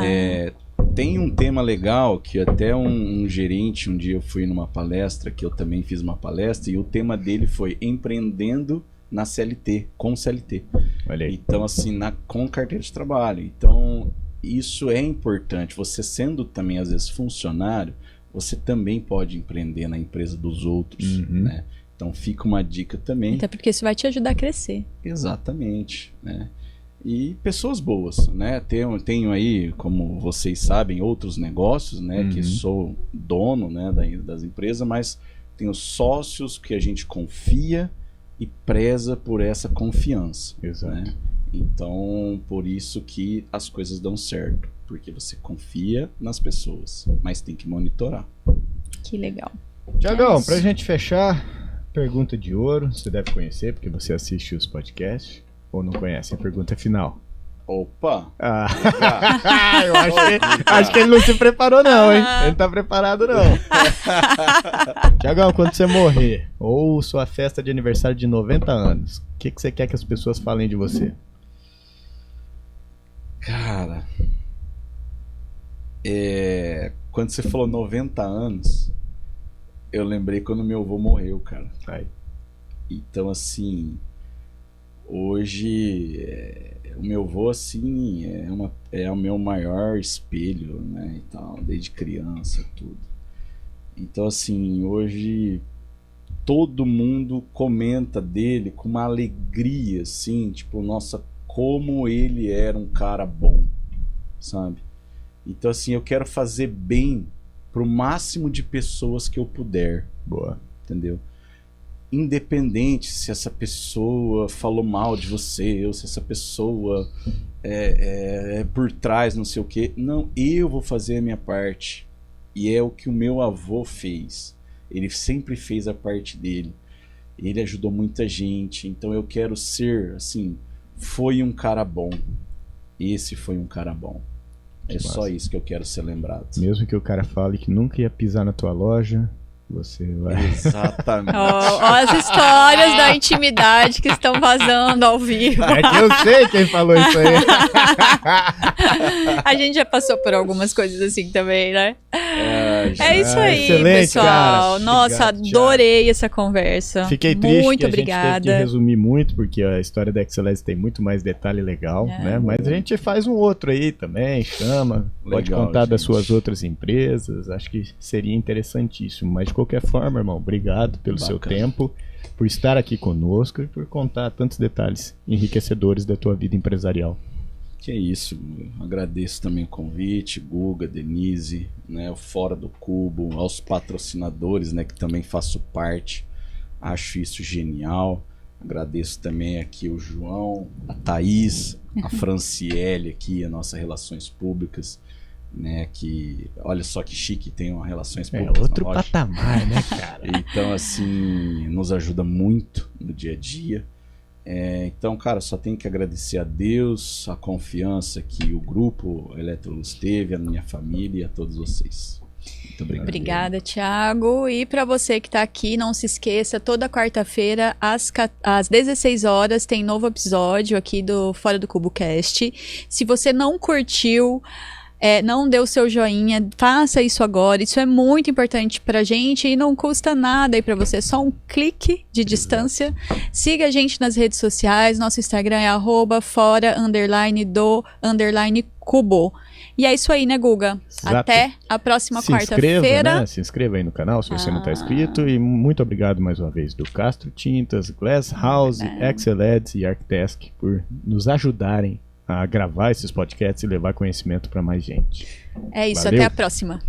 Tem um tema legal que até um gerente, um dia eu fui numa palestra, que eu também fiz uma palestra, e o tema dele foi empreendendo na CLT, com CLT. Olha aí. Então, assim, com carteira de trabalho. Então, isso é importante. Você sendo também, às vezes, funcionário, você também pode empreender na empresa dos outros, né? Então, fica uma dica também. Até porque isso vai te ajudar a crescer. Exatamente, né? E pessoas boas, né? Tenho aí, como vocês sabem, outros negócios, né? Que sou dono, né, das empresas, mas tenho sócios que a gente confia e preza por essa confiança. Exato. Né? Então, por isso que as coisas dão certo. Porque você confia nas pessoas, mas tem que monitorar. Que legal. Tiagão, pra gente fechar, pergunta de ouro. Você deve conhecer, porque você assiste os podcasts. Ou não conhece? A pergunta final. Opa! Eu acho que ele não se preparou não, hein? Ele não tá preparado não. Tiagão, quando você morrer, ou sua festa de aniversário de 90 anos, o que você quer que as pessoas falem de você? Cara, quando você falou 90 anos, eu lembrei quando meu avô morreu, cara. Aí. Então, assim, hoje o meu avô, assim, é o meu maior espelho, né, e tal, desde criança, tudo. Então, assim, hoje todo mundo comenta dele com uma alegria, assim, tipo, nossa, como ele era um cara bom, sabe? Então, assim, eu quero fazer bem pro máximo de pessoas que eu puder. Boa. Entendeu? Independente se essa pessoa falou mal de você ou se essa pessoa é por trás, não sei o quê. Não, eu vou fazer a minha parte. E é o que o meu avô fez. Ele sempre fez a parte dele. Ele ajudou muita gente. Então eu quero ser, assim, foi um cara bom. Esse foi um cara bom. É só isso que eu quero ser lembrado. Mesmo que o cara fale que nunca ia pisar na tua loja, você vai... Exatamente. Ó, as histórias da intimidade que estão vazando ao vivo. É que eu sei quem falou isso aí. A gente já passou por algumas coisas assim também, né? É isso aí, excelente, pessoal. cara. Nossa, Obrigado, adorei essa conversa. Fiquei triste muito que a obrigada. gente teve que resumir muito, porque a história da Excelência tem muito mais detalhe legal, né? Mas a gente faz um outro aí também, chama, pode Legal, contar das gente. suas outras empresas, acho que seria interessantíssimo. Mas de qualquer forma, irmão, obrigado pelo seu tempo, por estar aqui conosco e por contar tantos detalhes enriquecedores da tua vida empresarial. Que é isso, eu agradeço também o convite, Guga, Denise, né, o Fora do Cubo, aos patrocinadores, né, que também faço parte, acho isso genial. Agradeço também aqui o João, a Thaís, a Franciele aqui, a nossa Relações Públicas, né, que olha só que chique, tem uma Relações Públicas. É outro na loja. patamar, né, cara? Então, assim, nos ajuda muito no dia a dia. Então, cara, só tenho que agradecer a Deus, a confiança que o grupo Electrolux teve, a minha família e a todos vocês. Muito obrigado. Obrigada, Thiago. E para você que está aqui, não se esqueça, toda quarta-feira, às 16 horas, tem novo episódio aqui do Fora do Cubo Cast. Se você não curtiu, não deu seu joinha, faça isso agora. Isso é muito importante pra gente e não custa nada aí pra você, é só um clique de distância. Siga a gente nas redes sociais, nosso Instagram é @fora_do_cubo. E é isso aí, né, Guga? Exato. Até a próxima Se inscreva, quarta-feira. né? Se inscreva aí no canal se você não está inscrito. E muito obrigado mais uma vez do Castro Tintas, Glass House, Exceleds e Arctask por nos ajudarem a gravar esses podcasts e levar conhecimento para mais gente. É isso, Valeu. até a próxima.